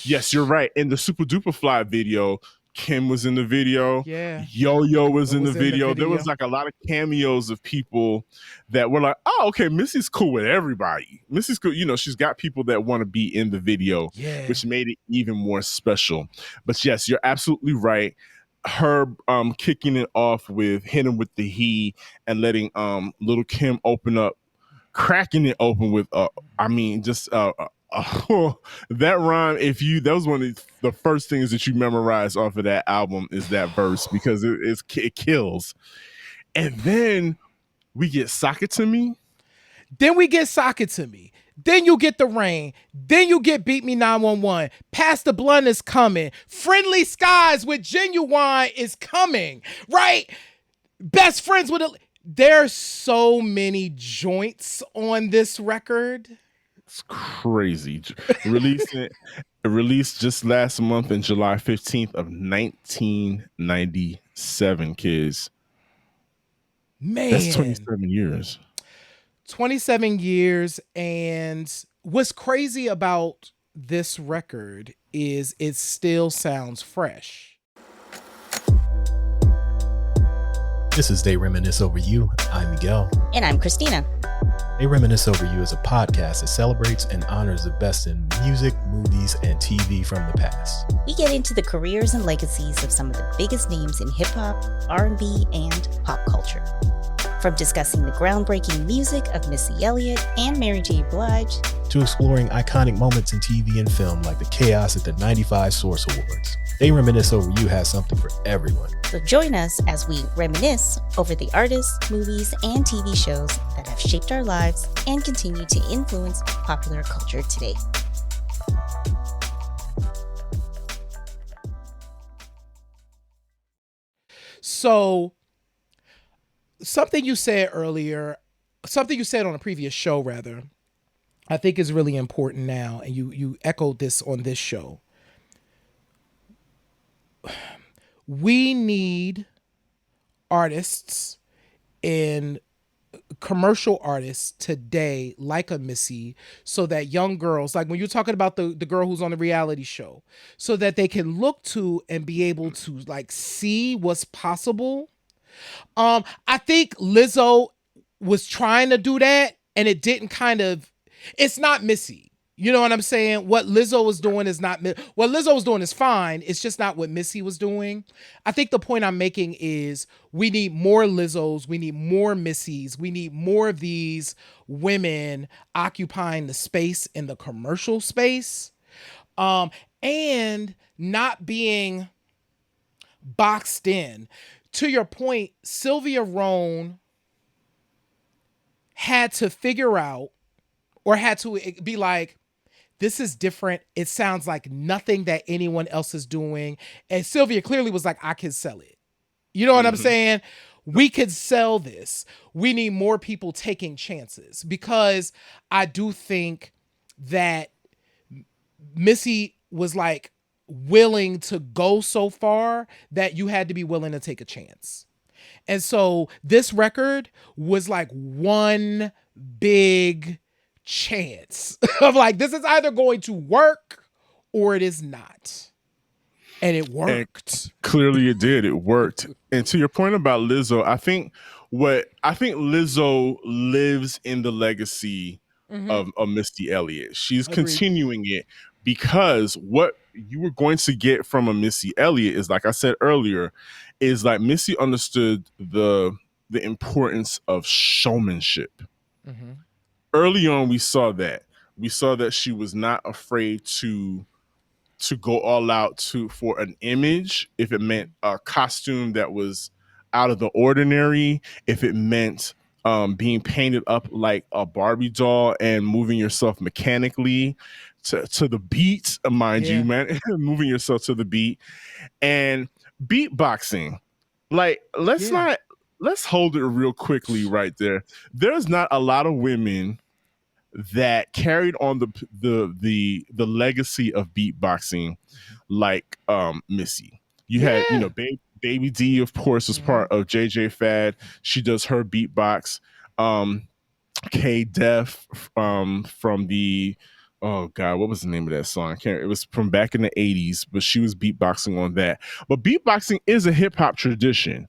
S1: Yes, you're right. In the Supa Dupa Fly video, Kim was in the video.
S2: Yeah.
S1: Yo-Yo was in the video. There was like a lot of cameos of people that were like, oh, okay, Missy's cool with everybody. Missy's cool. You know, she's got people that want to be in the video, which made it even more special. But yes, you're absolutely right. Her kicking it off with Hit 'Em with the He and letting Lil' Kim open up, cracking it open with, that rhyme, that was one of the first things that you memorize off of that album is that verse, because it kills. And then we get Sock It To Me.
S2: Then you get The Rain. Then you get Beat Me 911. Pass the Blunt is coming. Friendly Skies with Genuine is coming. Right? Best Friends with There's so many joints on this record.
S1: It's crazy. Released just last month in July 15th of 1997, kids.
S2: Man.
S1: That's 27 years.
S2: 27 years. And what's crazy about this record is it still sounds fresh.
S3: This is They Reminisce Over You. I'm Miguel.
S4: And I'm Christina.
S3: They Reminisce Over You is a podcast that celebrates and honors the best in music, movies, and TV from the past.
S4: We get into the careers and legacies of some of the biggest names in hip hop, R&B, and pop culture. From discussing the groundbreaking music of Missy Elliott and Mary J. Blige,
S3: to exploring iconic moments in TV and film like the chaos at the 95 Source Awards. They Reminisce Over You has something for everyone.
S4: So join us as we reminisce over the artists, movies, and TV shows that have shaped our lives and continue to influence popular culture today.
S2: So, something you said earlier, something you said on a previous show, rather, I think is really important now, and you echoed this on this show. We need artists and commercial artists today like a Missy, so that young girls, like when you're talking about the girl who's on the reality show, so that they can look to and be able to like see what's possible. I think Lizzo was trying to do that and it didn't it's not Missy. You know what I'm saying? What Lizzo was doing is not what Lizzo was doing is fine. It's just not what Missy was doing. I think the point I'm making is we need more Lizzos, we need more Missies, we need more of these women occupying the space in the commercial space, and not being boxed in. To your point, Sylvia Rhone had to figure out, or had to be like, this is different. It sounds like nothing that anyone else is doing. And Sylvia clearly was like, I can sell it. You know what I'm saying? We could sell this. We need more people taking chances, because I do think that Missy was like willing to go so far that you had to be willing to take a chance. And so this record was like one big chance of like, this is either going to work or it is not. And it worked.
S1: And clearly it did. It worked. And to your point about Lizzo, I think Lizzo lives in the legacy of Missy Elliott. She's
S2: Agreed.
S1: continuing it, because what you were going to get from a Missy Elliott is, like I said earlier, is like Missy understood the importance of showmanship. Early on, we saw that she was not afraid to go all out for an image, if it meant a costume that was out of the ordinary, if it meant being painted up like a Barbie doll and moving yourself mechanically to the beat, mind you, man, moving yourself to the beat, and beatboxing. Like, let's hold it real quickly right there. There's not a lot of women that carried on the legacy of beatboxing like Missy. You had, Baby D, of course, was part of JJ Fad. She does her beatbox. K Def from the, oh God, what was the name of that song? It was from back in the 80s, but she was beatboxing on that. But beatboxing is a hip hop tradition.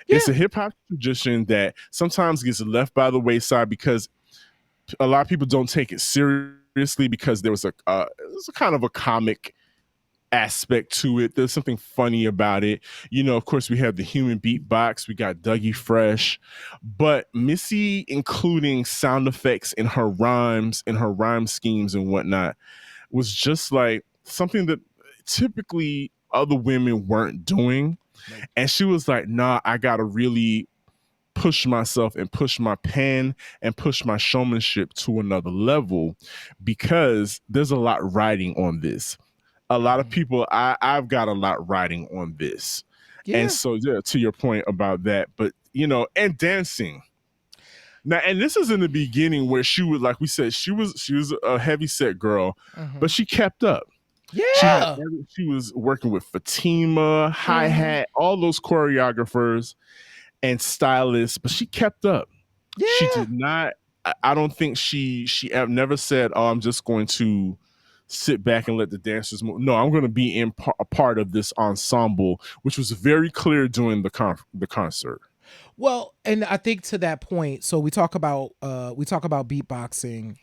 S1: It's a hip hop tradition that sometimes gets left by the wayside because a lot of people don't take it seriously, because there was a kind of a comic aspect to it. There's something funny about it. Of course, we have the human beatbox. We got Dougie Fresh, but Missy including sound effects in her rhymes, in her rhyme schemes and whatnot, was just like something that typically other women weren't doing. And she was like, nah, I gotta really push myself and push my pen and push my showmanship to another level, because there's a lot riding on this. A lot of people, I've got a lot riding on this. And so, to your point about that, but and dancing. Now, and this is in the beginning where she was, like we said, she was a heavy set girl, but she kept up. She was working with Fatima, hi-hat, all those choreographers and stylists, but she kept up. She did not, I don't think she never said, oh, I'm just going to sit back and let the dancers move. No, I'm going to be a part of this ensemble, which was very clear during the concert.
S2: Well, and I think to that point, so we talk about beatboxing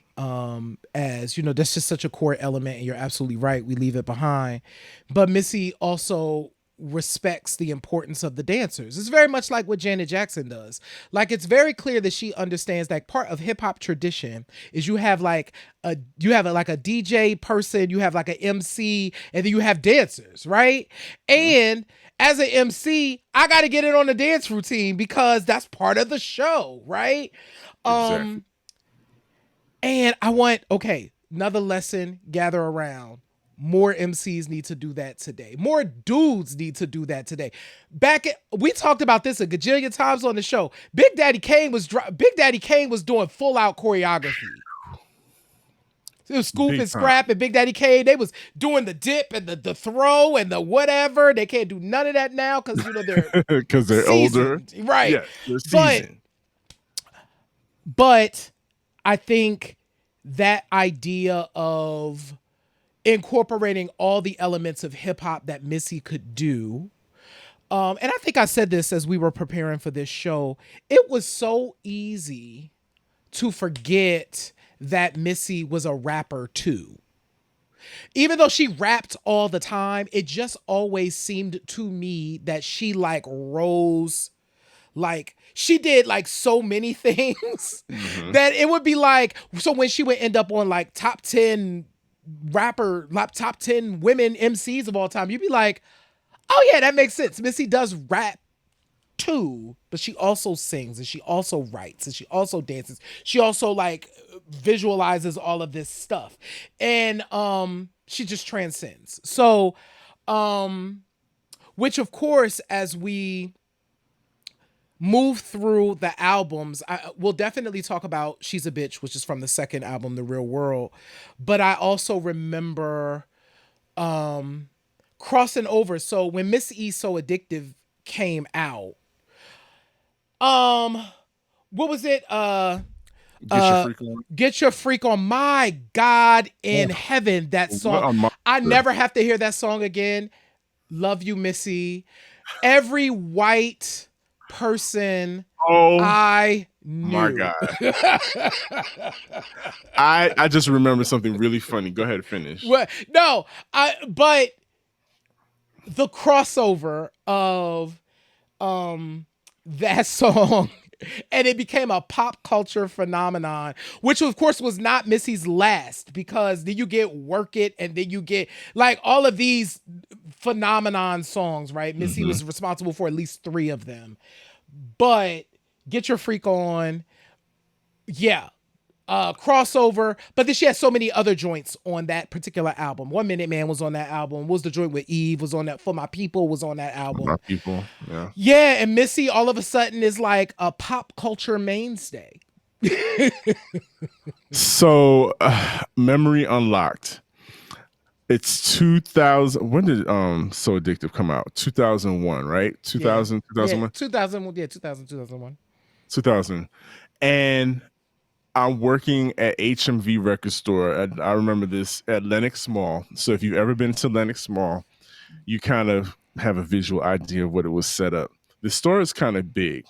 S2: as, you know, that's just such a core element, and you're absolutely right. We leave it behind. But Missy also respects the importance of the dancers. It's very much like what Janet Jackson does. Like, it's very clear that she understands that part of hip hop tradition is you have like like a DJ person, you have like an MC, and then you have dancers, right? And as an MC, I got to get it on the dance routine because that's part of the show, right?
S1: Exactly.
S2: And I want, okay, another lesson, gather around. More MCs need to do that today. More dudes need to do that today. We talked about this a gajillion times on the show. Big Daddy Kane was doing full out choreography. It was Scoop
S1: Big
S2: and
S1: time.
S2: Scrap and Big Daddy Kane. They was doing the dip and the throw and the whatever. They can't do none of that now because, you know, they're
S1: Because they're older.
S2: seasoned. Right.
S1: Yeah, they're seasoned.
S2: But I think that idea of incorporating all the elements of hip hop that Missy could do. And I think I said this as we were preparing for this show. It was so easy to forget that Missy was a rapper too. Even though she rapped all the time, it just always seemed to me that she like rose, like she did like so many things that it would be like, so when she would end up on like top 10 women MCs of all time, you'd be like, oh yeah, that makes sense. Missy does rap too, but she also sings and she also writes and she also dances. She also like visualizes all of this stuff. And she just transcends. So which of course, as we move through the albums, we'll definitely talk about She's a Bitch, which is from the second album, The Real World. But I also remember crossing over. So when Miss E So Addictive came out, what was it?
S1: Get your freak on.
S2: Get Your Freak On. My God in heaven, that song. I never have to hear that song again. Love you, Missy. Every white person I knew.
S1: My God. I just remember something really funny. Go ahead, finish.
S2: But the crossover of that song, and it became a pop culture phenomenon, which of course was not Missy's last, because then you get Work It, and then you get like all of these phenomenon songs, right? Missy was responsible for at least 3 of them. But Get Your Freak On, yeah, crossover. But then she had so many other joints on that particular album. 1 Minute Man was on that album. What was the joint with Eve? Was on that. For My People was on that album.
S1: My People, yeah.
S2: Yeah, and Missy all of a sudden is like a pop culture mainstay.
S1: So, memory unlocked. It's 2000. When did So Addictive come out? 2001, right? 2000, 2001?
S2: 2001.
S1: 2000. And I'm working at HMV Record Store. I remember this at Lenox Mall. So if you've ever been to Lenox Mall, you kind of have a visual idea of what it was set up. The store is kind of big.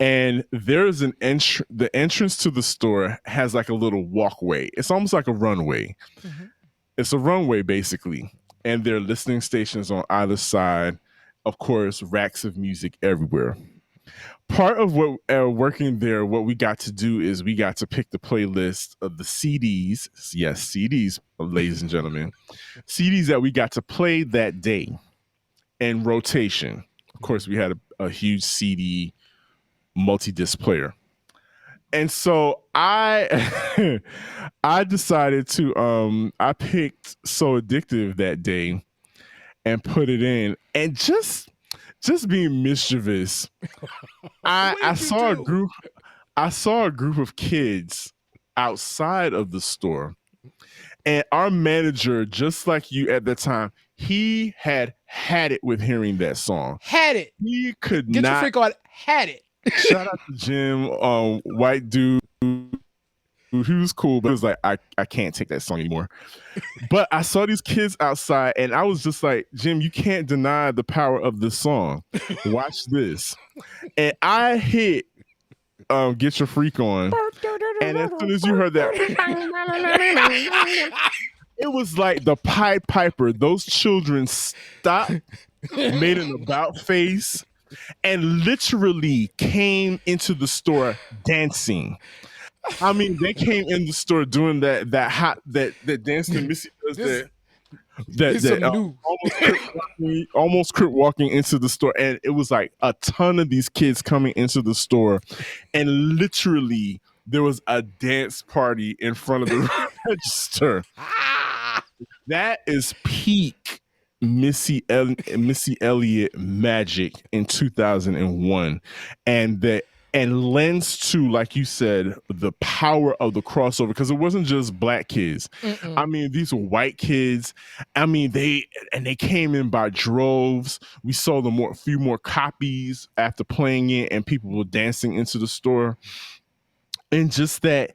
S1: And there's the entrance to the store has like a little walkway. It's almost like a runway. Mm-hmm. It's a runway, basically. And there are listening stations on either side. Of course, racks of music everywhere. Part of what working there, what we got to do is we got to pick the playlist of the CDs. Yes, CDs, ladies and gentlemen. CDs that we got to play that day in rotation. Of course, we had a huge CD multi-disc player. And so I decided to I picked So Addictive that day and put it in, and just being mischievous, I saw a group of kids outside of the store, and our manager, just like you at the time, he had it with hearing that song.
S2: Had it.
S1: He could
S2: Get
S1: not.
S2: Your Freak On. Had it.
S1: Shout out to Jim, white dude. He was cool, but it was like I can't take that song anymore. But I saw these kids outside, and I was just like, Jim, you can't deny the power of this song. Watch this. And I hit Get Your Freak On. And as soon as you heard that, it was like the Pied Piper. Those children stopped, made an about face, and literally came into the store dancing. I mean, they came in the store doing that dance that Missy does, almost crip walking into the store, and it was like a ton of these kids coming into the store, and literally there was a dance party in front of the register. That is peak Missy Elliott magic in 2001, and lends to, like you said, the power of the crossover, because it wasn't just black kids. I mean, these were white kids. I mean, they came in by droves. We saw a few more copies after playing it, and people were dancing into the store. And just that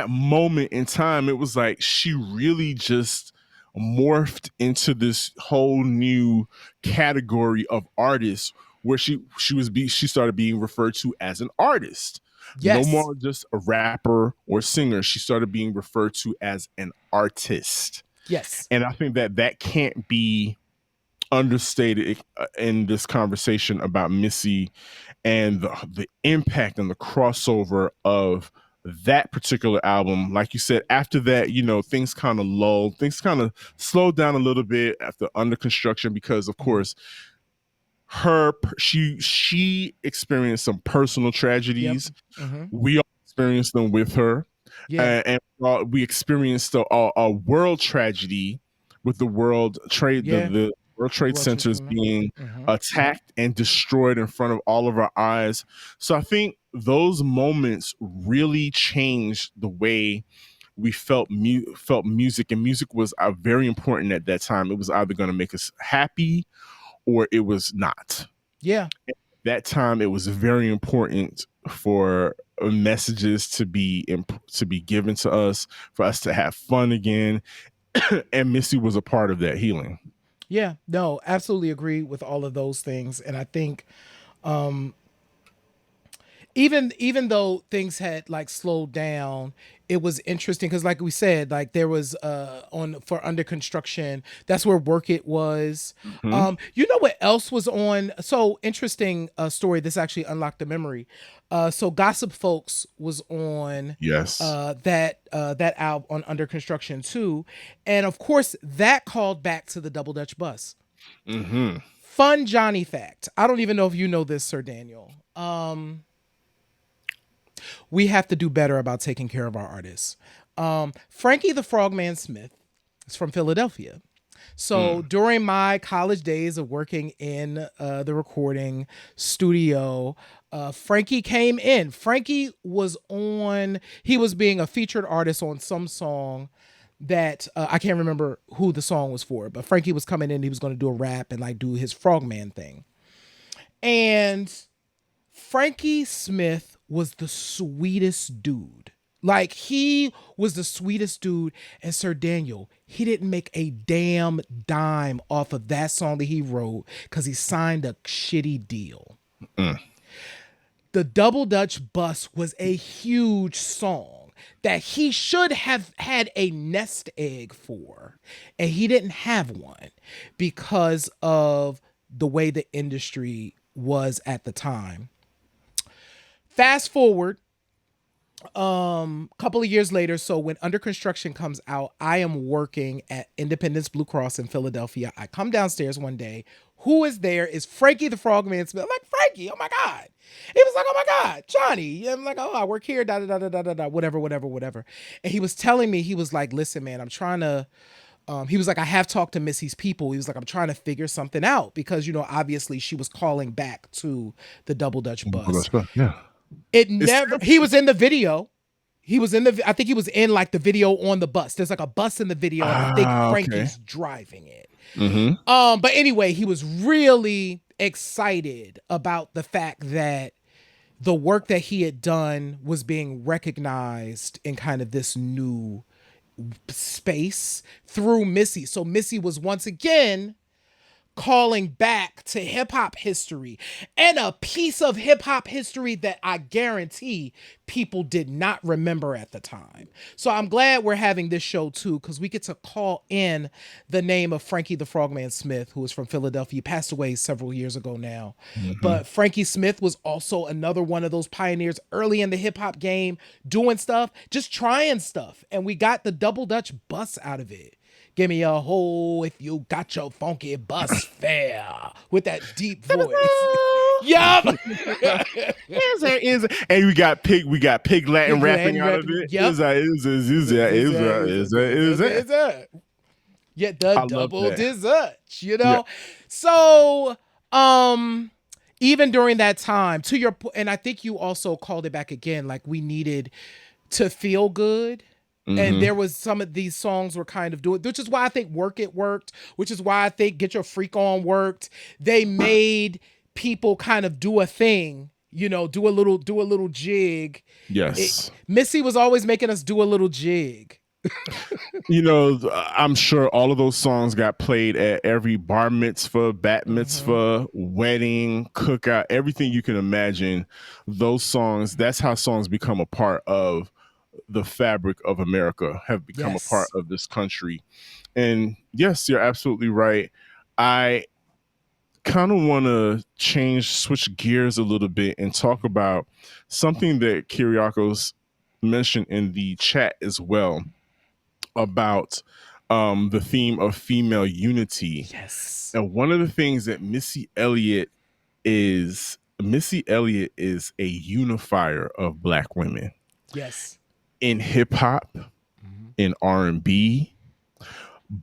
S1: moment in time, it was like she really just morphed into this whole new category of artists, where she started being referred to as an artist.
S2: Yes.
S1: No more just a rapper or singer. She started being referred to as an artist.
S2: Yes.
S1: And I think that can't be understated in this conversation about Missy and the impact and the crossover of that particular album. Like you said, after that, things kind of lulled, things kind of slowed down a little bit after Under Construction, because of course she experienced some personal tragedies.
S2: Yep. Mm-hmm.
S1: We all experienced them with her.
S2: Yeah.
S1: And we experienced a world tragedy with the World Trade, the World Trade Centers being attacked and destroyed in front of all of our eyes. So I think those moments really changed the way we felt music, and music was very important at that time. It was either going to make us happy or it was not.
S2: Yeah.
S1: At that time, it was very important for messages to be given to us, for us to have fun again. And Missy was a part of that healing.
S2: Yeah, no, absolutely agree with all of those things. And I think even though things had like slowed down, it was interesting because, like we said, like there was for Under Construction, that's where Work It was.
S1: Mm-hmm.
S2: You know what else was on? So interesting story. This actually unlocked the memory. So Gossip Folks was on.
S1: Yes.
S2: That album on Under Construction too, and of course that called back to the Double Dutch Bus.
S1: Mm-hmm.
S2: Fun Johnny fact. I don't even know if you know this, Sir Daniel. We have to do better about taking care of our artists. Frankie the Frogman Smith is from Philadelphia. So during my college days of working in the recording studio, Frankie came in. Frankie was he was being a featured artist on some song that I can't remember who the song was for, but Frankie was coming in. He was going to do a rap and like do his Frogman thing. And Frankie Smith was the sweetest dude. Like, he was the sweetest dude. And Sir Daniel, he didn't make a damn dime off of that song that he wrote because he signed a shitty deal. The Double Dutch Bus was a huge song that he should have had a nest egg for. And he didn't have one because of the way the industry was at the time. Fast forward couple of years later, so when Under Construction comes out, I am working at Independence Blue Cross in Philadelphia. I come downstairs one day. Who is there? Is Frankie the Frogman Smith. I'm like, Frankie, oh my God. He was like, oh my God, Johnny. I'm like, oh, I work here, whatever. And he was telling me, he was like, listen, man, I'm trying to, he was like, I have talked to Missy's people. He was like, I'm trying to figure something out because, obviously she was calling back to the Double Dutch Bus.
S1: Yeah.
S2: He was in the video. I think he was in like the video on the bus. There's like a bus in the video. And I think Frankie's driving it.
S1: Mm-hmm.
S2: But anyway, he was really excited about the fact that the work that he had done was being recognized in kind of this new space through Missy. So Missy was once again calling back to hip hop history, and a piece of hip hop history that I guarantee people did not remember at the time. So I'm glad we're having this show too, because we get to call in the name of Frankie the Frogman Smith, who was from Philadelphia. He passed away several years ago now. But Frankie Smith was also another one of those pioneers early in the hip hop game, doing stuff, just trying stuff. And we got the double Dutch bus out of it. Give me a hole if you got your funky bus fare, with that deep voice. Yup.
S1: And we got pig Latin rapping out of it.
S2: Yep. Yeah, the double dessert, you know. Yeah. So, even during that time, to your point, and I think you also called it back again, like we needed to feel good. And there was some of these songs were kind of doing, which is why I think Work It worked, which is why I think Get Your Freak On worked. They made people kind of do a thing, you know, do a little jig.
S1: Yes.
S2: Missy was always making us do a little jig.
S1: You know, I'm sure all of those songs got played at every bar mitzvah, bat mitzvah, wedding, cookout, everything you can imagine. Those songs, that's how songs become a part of the fabric of America, have become a part of this country. And yes, you're absolutely right. I kind of want to switch gears a little bit and talk about something that Kyriakos mentioned in the chat as well, about the theme of female unity.
S2: Yes.
S1: And one of the things that Missy Elliott is a unifier of Black women.
S2: Yes.
S1: In hip hop, in R&B,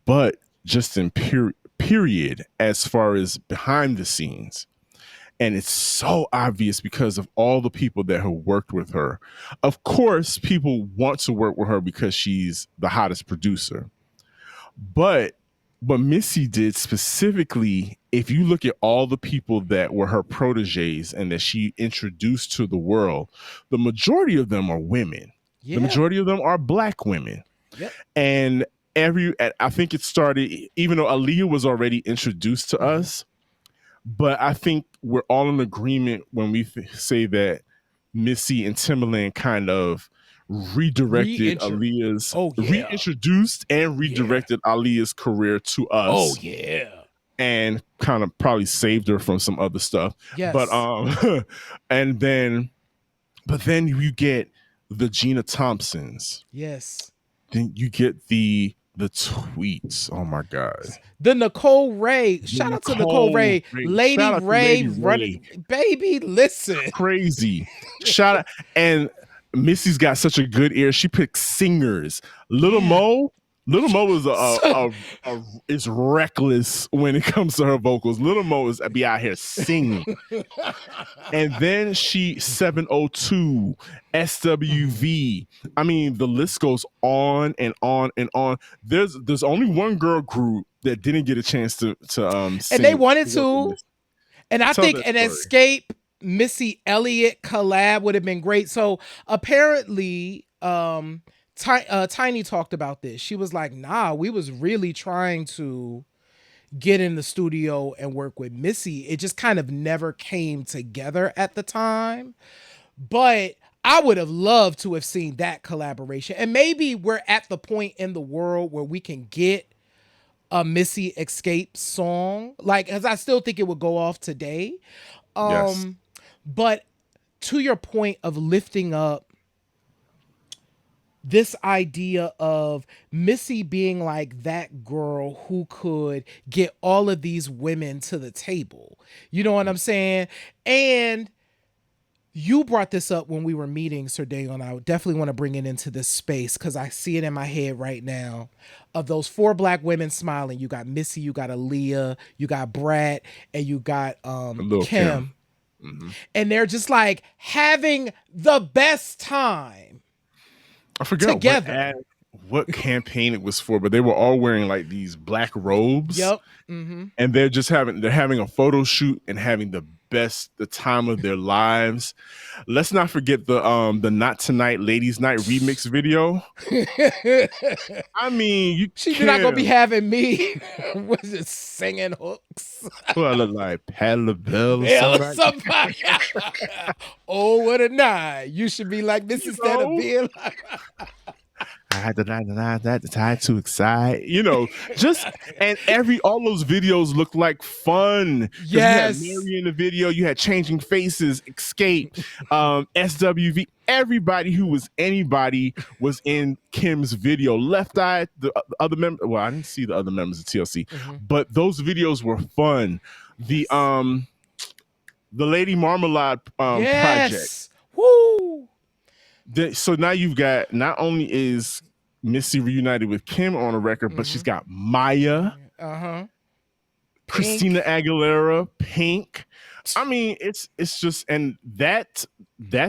S1: but just in period as far as behind the scenes. And it's so obvious because of all the people that have worked with her. Of course, people want to work with her because she's the hottest producer. But what Missy did specifically, if you look at all the people that were her proteges and that she introduced to the world, the majority of them are women. Yeah. The majority of them are Black women. Yep. And I think it started, even though Aaliyah was already introduced to us, but I think we're all in agreement when we say that Missy and Timbaland kind of redirected Aaliyah's, reintroduced and redirected Aaliyah's career to us.
S2: Oh, yeah.
S1: And kind of probably saved her from some other stuff.
S2: Yes.
S1: But, but then you get the Gina Thompsons.
S2: Yes.
S1: Then you get the tweets. Oh my God.
S2: The Nicole Ray. Shout out to Nicole Ray. Lady Ray running. Baby, listen.
S1: Crazy. Shout out. And Missy's got such a good ear. She picks singers. Little Mo is reckless when it comes to her vocals. Little Mo is be out here singing. And then she 702, SWV. I mean, the list goes on and on and on. There's only one girl group that didn't get a chance to sing.
S2: And they wanted to. And I think an Escape Missy Elliott collab would have been great. So apparently, Tiny talked about this. She was like, nah, we was really trying to get in the studio and work with Missy. It just kind of never came together at the time. But I would have loved to have seen that collaboration. And maybe we're at the point in the world where we can get a Missy Escape song. Like, as I still think it would go off today.
S1: Yes.
S2: But to your point of lifting up this idea of Missy being like that girl who could get all of these women to the table. You know what I'm saying? And you brought this up when we were meeting, Sir Dagon. I would definitely want to bring it into this space because I see it in my head right now of those 4 Black women smiling. You got Missy, you got Aaliyah, you got Brat, and you got Kim. Mm-hmm. And they're just like having the best time.
S1: I forgot what campaign it was for, but they were all wearing like these black robes.
S2: Yep. Mm-hmm.
S1: And they're having a photo shoot and having the the time of their lives. Let's not forget the Not Tonight Ladies Night remix video. I mean, you
S2: She's not gonna be
S1: can't.
S2: having me was it singing hooks.
S1: Well, I look like Patti LaBelle or
S2: Hell or
S1: somebody.
S2: somebody. Oh, what a night. You should be like this
S1: You
S2: instead of
S1: know?
S2: being like
S1: I had to that tie too excited. Just and all those videos look like fun. 'Cause you had
S2: yes.
S1: Mary in the video, you had Changing Faces, Escape, SWV. Everybody who was anybody was in Kim's video. Left Eye, the other member. Well, I didn't see the other members of TLC, but those videos were fun. The Lady Marmalade project.
S2: Yes. Woo.
S1: So now you've got, not only is Missy reunited with Kim on a record, but she's got Maya, Christina Aguilera, Pink. I mean, it's just, and that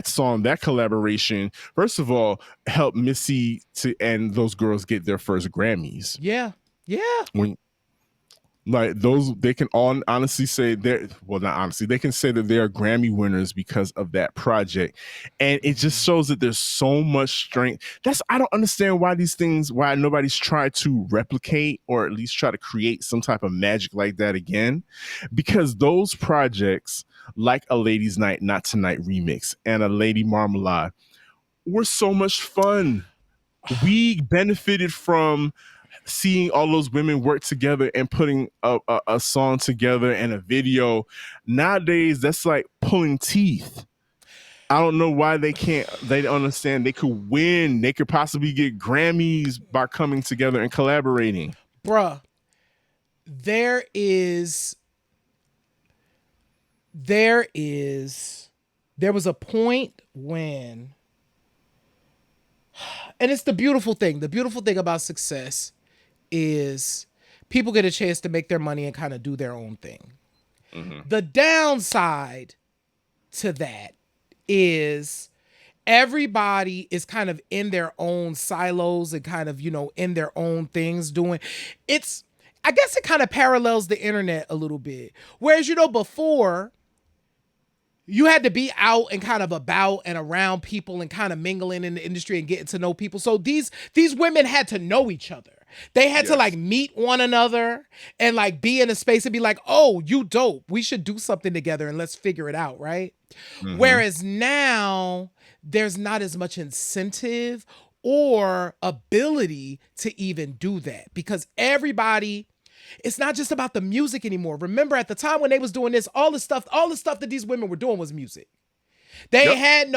S1: song, that collaboration, first of all, helped Missy and those girls get their first Grammys.
S2: Yeah.
S1: Like those, they can all honestly say they can say that they are Grammy winners because of that project. And it just shows that there's so much strength. I don't understand why nobody's tried to replicate or at least try to create some type of magic like that again. Because those projects, like a Ladies Night, Not Tonight remix and a Lady Marmalade, were so much fun. We benefited from seeing all those women work together and putting a song together and a video. Nowadays, that's like pulling teeth. I don't know why they don't understand. They could win. They could possibly get Grammys by coming together and collaborating.
S2: Bruh, there was a point when, and it's the beautiful thing about success is people get a chance to make their money and kind of do their own thing. The downside to that is everybody is kind of in their own silos and kind of, in their own things doing. I guess it kind of parallels the internet a little bit. Whereas, before you had to be out and kind of about and around people and kind of mingling in the industry and getting to know people. So these women had to know each other. They had to like meet one another and like be in a space and be like, oh, you dope. We should do something together and let's figure it out, right? Whereas now there's not as much incentive or ability to even do that because it's not just about the music anymore. Remember at the time when they was doing this, all the stuff that these women were doing was music. They ain't had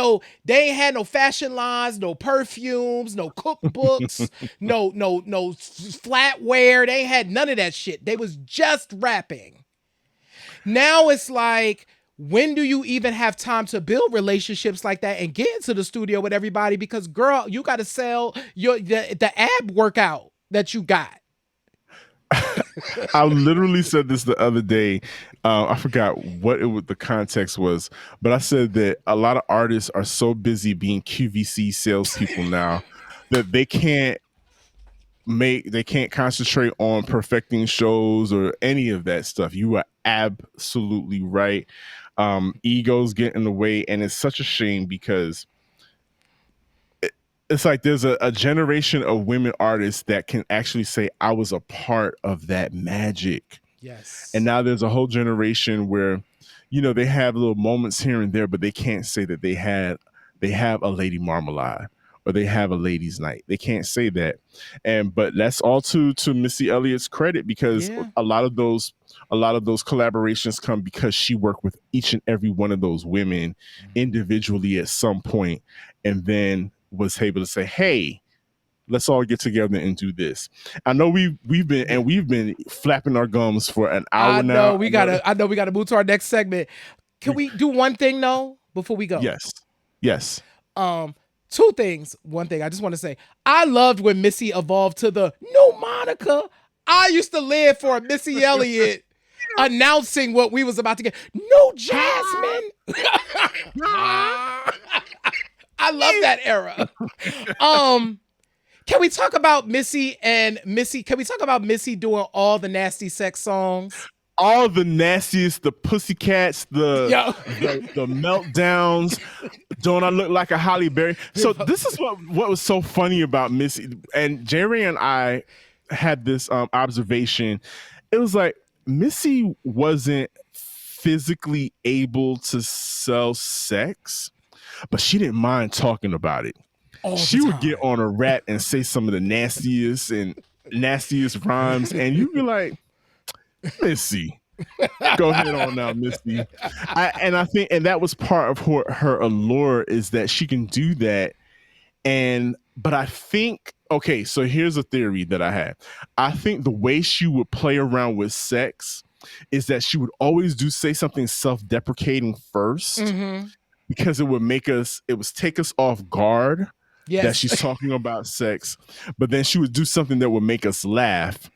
S2: no fashion lines, no perfumes, no cookbooks, no flatware. They had none of that shit. They was just rapping. Now it's like, when do you even have time to build relationships like that and get into the studio with everybody? Because girl, you got to sell the ab workout that you got.
S1: I literally said this the other day. I forgot what the context was, but I said that a lot of artists are so busy being QVC salespeople now that they can't concentrate on perfecting shows or any of that stuff. You are absolutely right. Egos get in the way, and it's such a shame because it's like there's a generation of women artists that can actually say, I was a part of that magic.
S2: Yes.
S1: And now there's a whole generation where, they have little moments here and there, but they can't say that they have a Lady Marmalade or they have a Ladies Night. They can't say that. But that's all to Missy Elliott's credit because a lot of those collaborations come because she worked with each and every one of those women individually at some point and then was able to say, hey, let's all get together and do this. I know we've been flapping our gums for an hour now.
S2: I know we gotta move to our next segment. Can we do one thing though before we go?
S1: Yes.
S2: Two things. One thing I just want to say, I loved when Missy evolved to the no Monica. I used to live for a Missy Elliott announcing what we was about to get. No Jasmine. I love that era. Can we talk about Missy and Missy? Can we talk about Missy doing all the nasty sex songs?
S1: all the nastiest, the pussycats,
S2: Yo.
S1: the meltdowns. Don't I look like a Holly Berry? So this is what was so funny about Missy, and Jerry and I had this observation. It was like Missy wasn't physically able to sell sex, but she didn't mind talking about it. She would get on a rap and say some of the nastiest rhymes, and you'd be like, Missy, go ahead on now, Missy. I think, and that was part of her allure, is that she can do that. But I think, okay, so here's a theory that I have. I think the way she would play around with sex is that she would always say something self-deprecating first, because it would take us off guard. Yes. That she's talking about sex, but then she would do something that would make us laugh,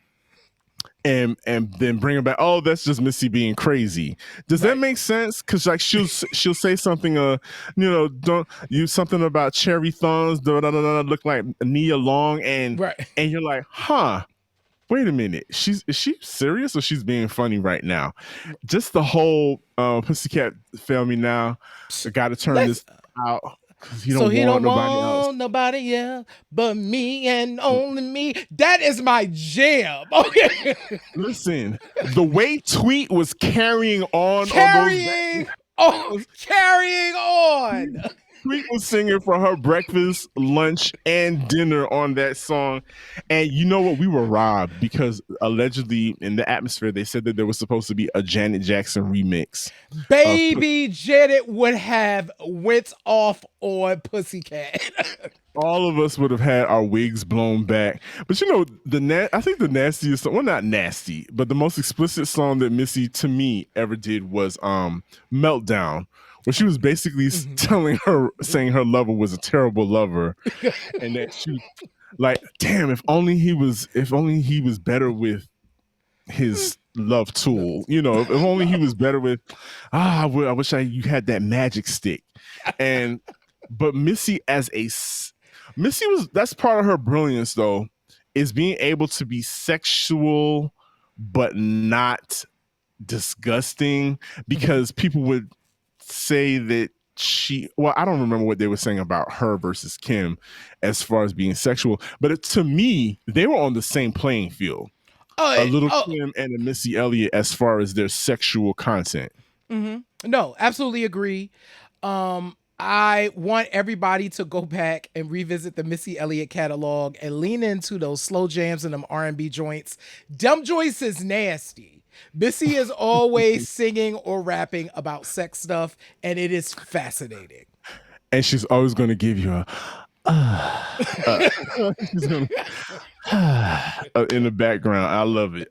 S1: and then bring it back. Oh, that's just Missy being crazy. Does that make sense? Because like she'll say something, don't use something about cherry thumbs, look like Nia Long, and you're like, huh. Wait a minute. Is she serious, or she's being funny right now? Just the whole Pussycat Fail Me Now. I got to turn this out. He don't want
S2: nobody else but me and only me. That is my jam. Okay.
S1: Listen, the way Tweet was carrying on.
S2: Carrying on.
S1: Tweet was singing for her breakfast, lunch, and dinner on that song. And you know what? We were robbed, because allegedly in the atmosphere, they said that there was supposed to be a Janet Jackson remix.
S2: Baby Janet would have went off on Pussycat.
S1: All of us would have had our wigs blown back. But I think the nastiest, well, not nasty, but the most explicit song that Missy, to me, ever did was Meltdown, where she was basically saying her lover was a terrible lover, and that she, like, damn, if only he was better with his love tool, if only he was better with, I wish you had that magic stick. But Missy that's part of her brilliance, though, is being able to be sexual but not disgusting, because people would say that I don't remember what they were saying about her versus Kim as far as being sexual, but to me, they were on the same playing field. Kim and a Missy Elliott as far as their sexual content.
S2: No, absolutely agree. I want everybody to go back and revisit the Missy Elliott catalog and lean into those slow jams and them R&B joints. Them joints is nasty. Missy is always singing or rapping about sex stuff, and it is fascinating.
S1: And she's always going to give you in the background. I love it.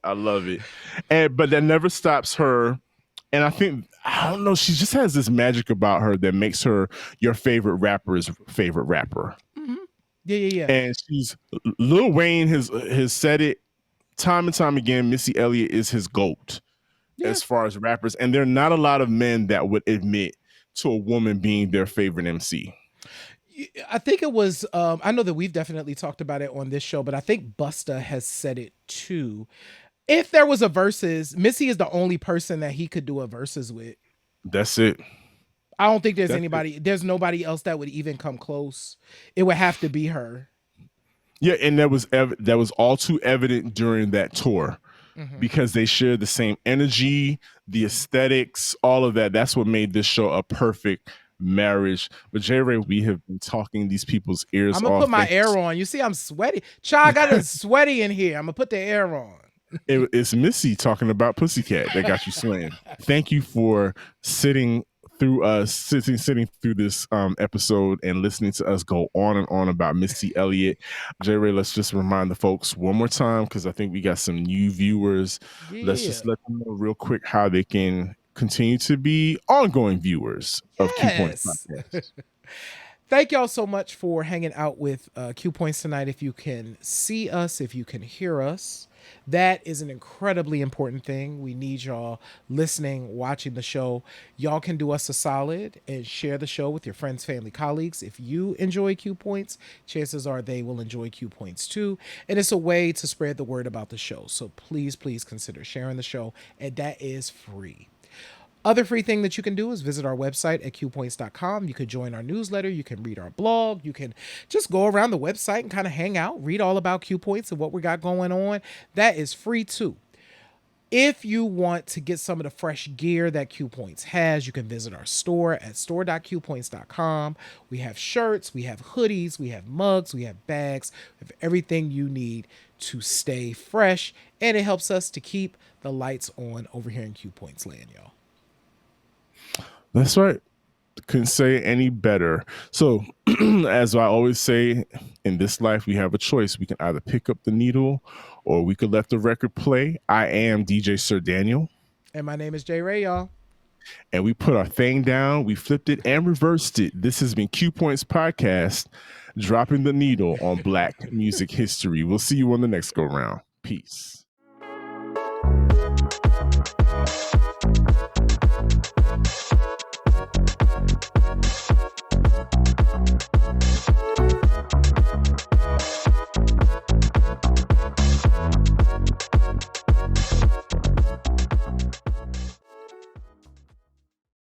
S1: But that never stops her. And I think, I don't know, she just has this magic about her that makes her your favorite rapper's favorite rapper.
S2: Yeah.
S1: And Lil Wayne has said it time and time again. Missy Elliott is his GOAT as far as rappers. And there are not a lot of men that would admit to a woman being their favorite MC.
S2: I think it was, I know that we've definitely talked about it on this show, but I think Busta has said it too. If there was a versus, Missy is the only person that he could do a versus with.
S1: That's it.
S2: I don't think there's nobody else that would even come close. It would have to be her.
S1: Yeah, and that was all too evident during that tour, because they shared the same energy, the aesthetics, all of that. That's what made this show a perfect marriage. But J-Ray, we have been talking these people's ears off.
S2: I'm gonna put my air on. You see, I'm sweaty. Child, I got it sweaty in here. I'm gonna put the air on.
S1: It's Missy talking about Pussycat that got you swaying. Thank you for sitting through this episode and listening to us go on and on about Missy Elliott. J-Ray, let's just remind the folks one more time, because I think we got some new viewers. Yeah. Let's just let them know real quick how they can continue to be ongoing viewers of Q Points Podcast.
S2: Thank y'all so much for hanging out with Q Points tonight. If you can see us, if you can hear us, That is an incredibly important thing. We need y'all listening, watching the show. Y'all can do us a solid and share the show with your friends, family, colleagues. If you enjoy Q Points, chances are they will enjoy Q Points too. And it's a way to spread the word about the show. So please, please consider sharing the show. And that is free. Other free thing that you can do is visit our website at qpoints.com. You can join our newsletter. You can read our blog. You can just go around the website and kind of hang out, read all about Q Points and what we got going on. That is free too. If you want to get some of the fresh gear that Q Points has, you can visit our store at store.qpoints.com. We have shirts, we have hoodies, we have mugs, we have bags, we have everything you need to stay fresh. And it helps us to keep the lights on over here in Q Points land, y'all.
S1: That's right. Couldn't say any better. So, as I always say, in this life, we have a choice. We can either pick up the needle or we could let the record play. I am DJ Sir Daniel.
S2: And my name is Jay Ray, y'all.
S1: And we put our thing down, we flipped it and reversed it. This has been Q Points Podcast, dropping the needle on Black music history. We'll see you on the next go round. Peace.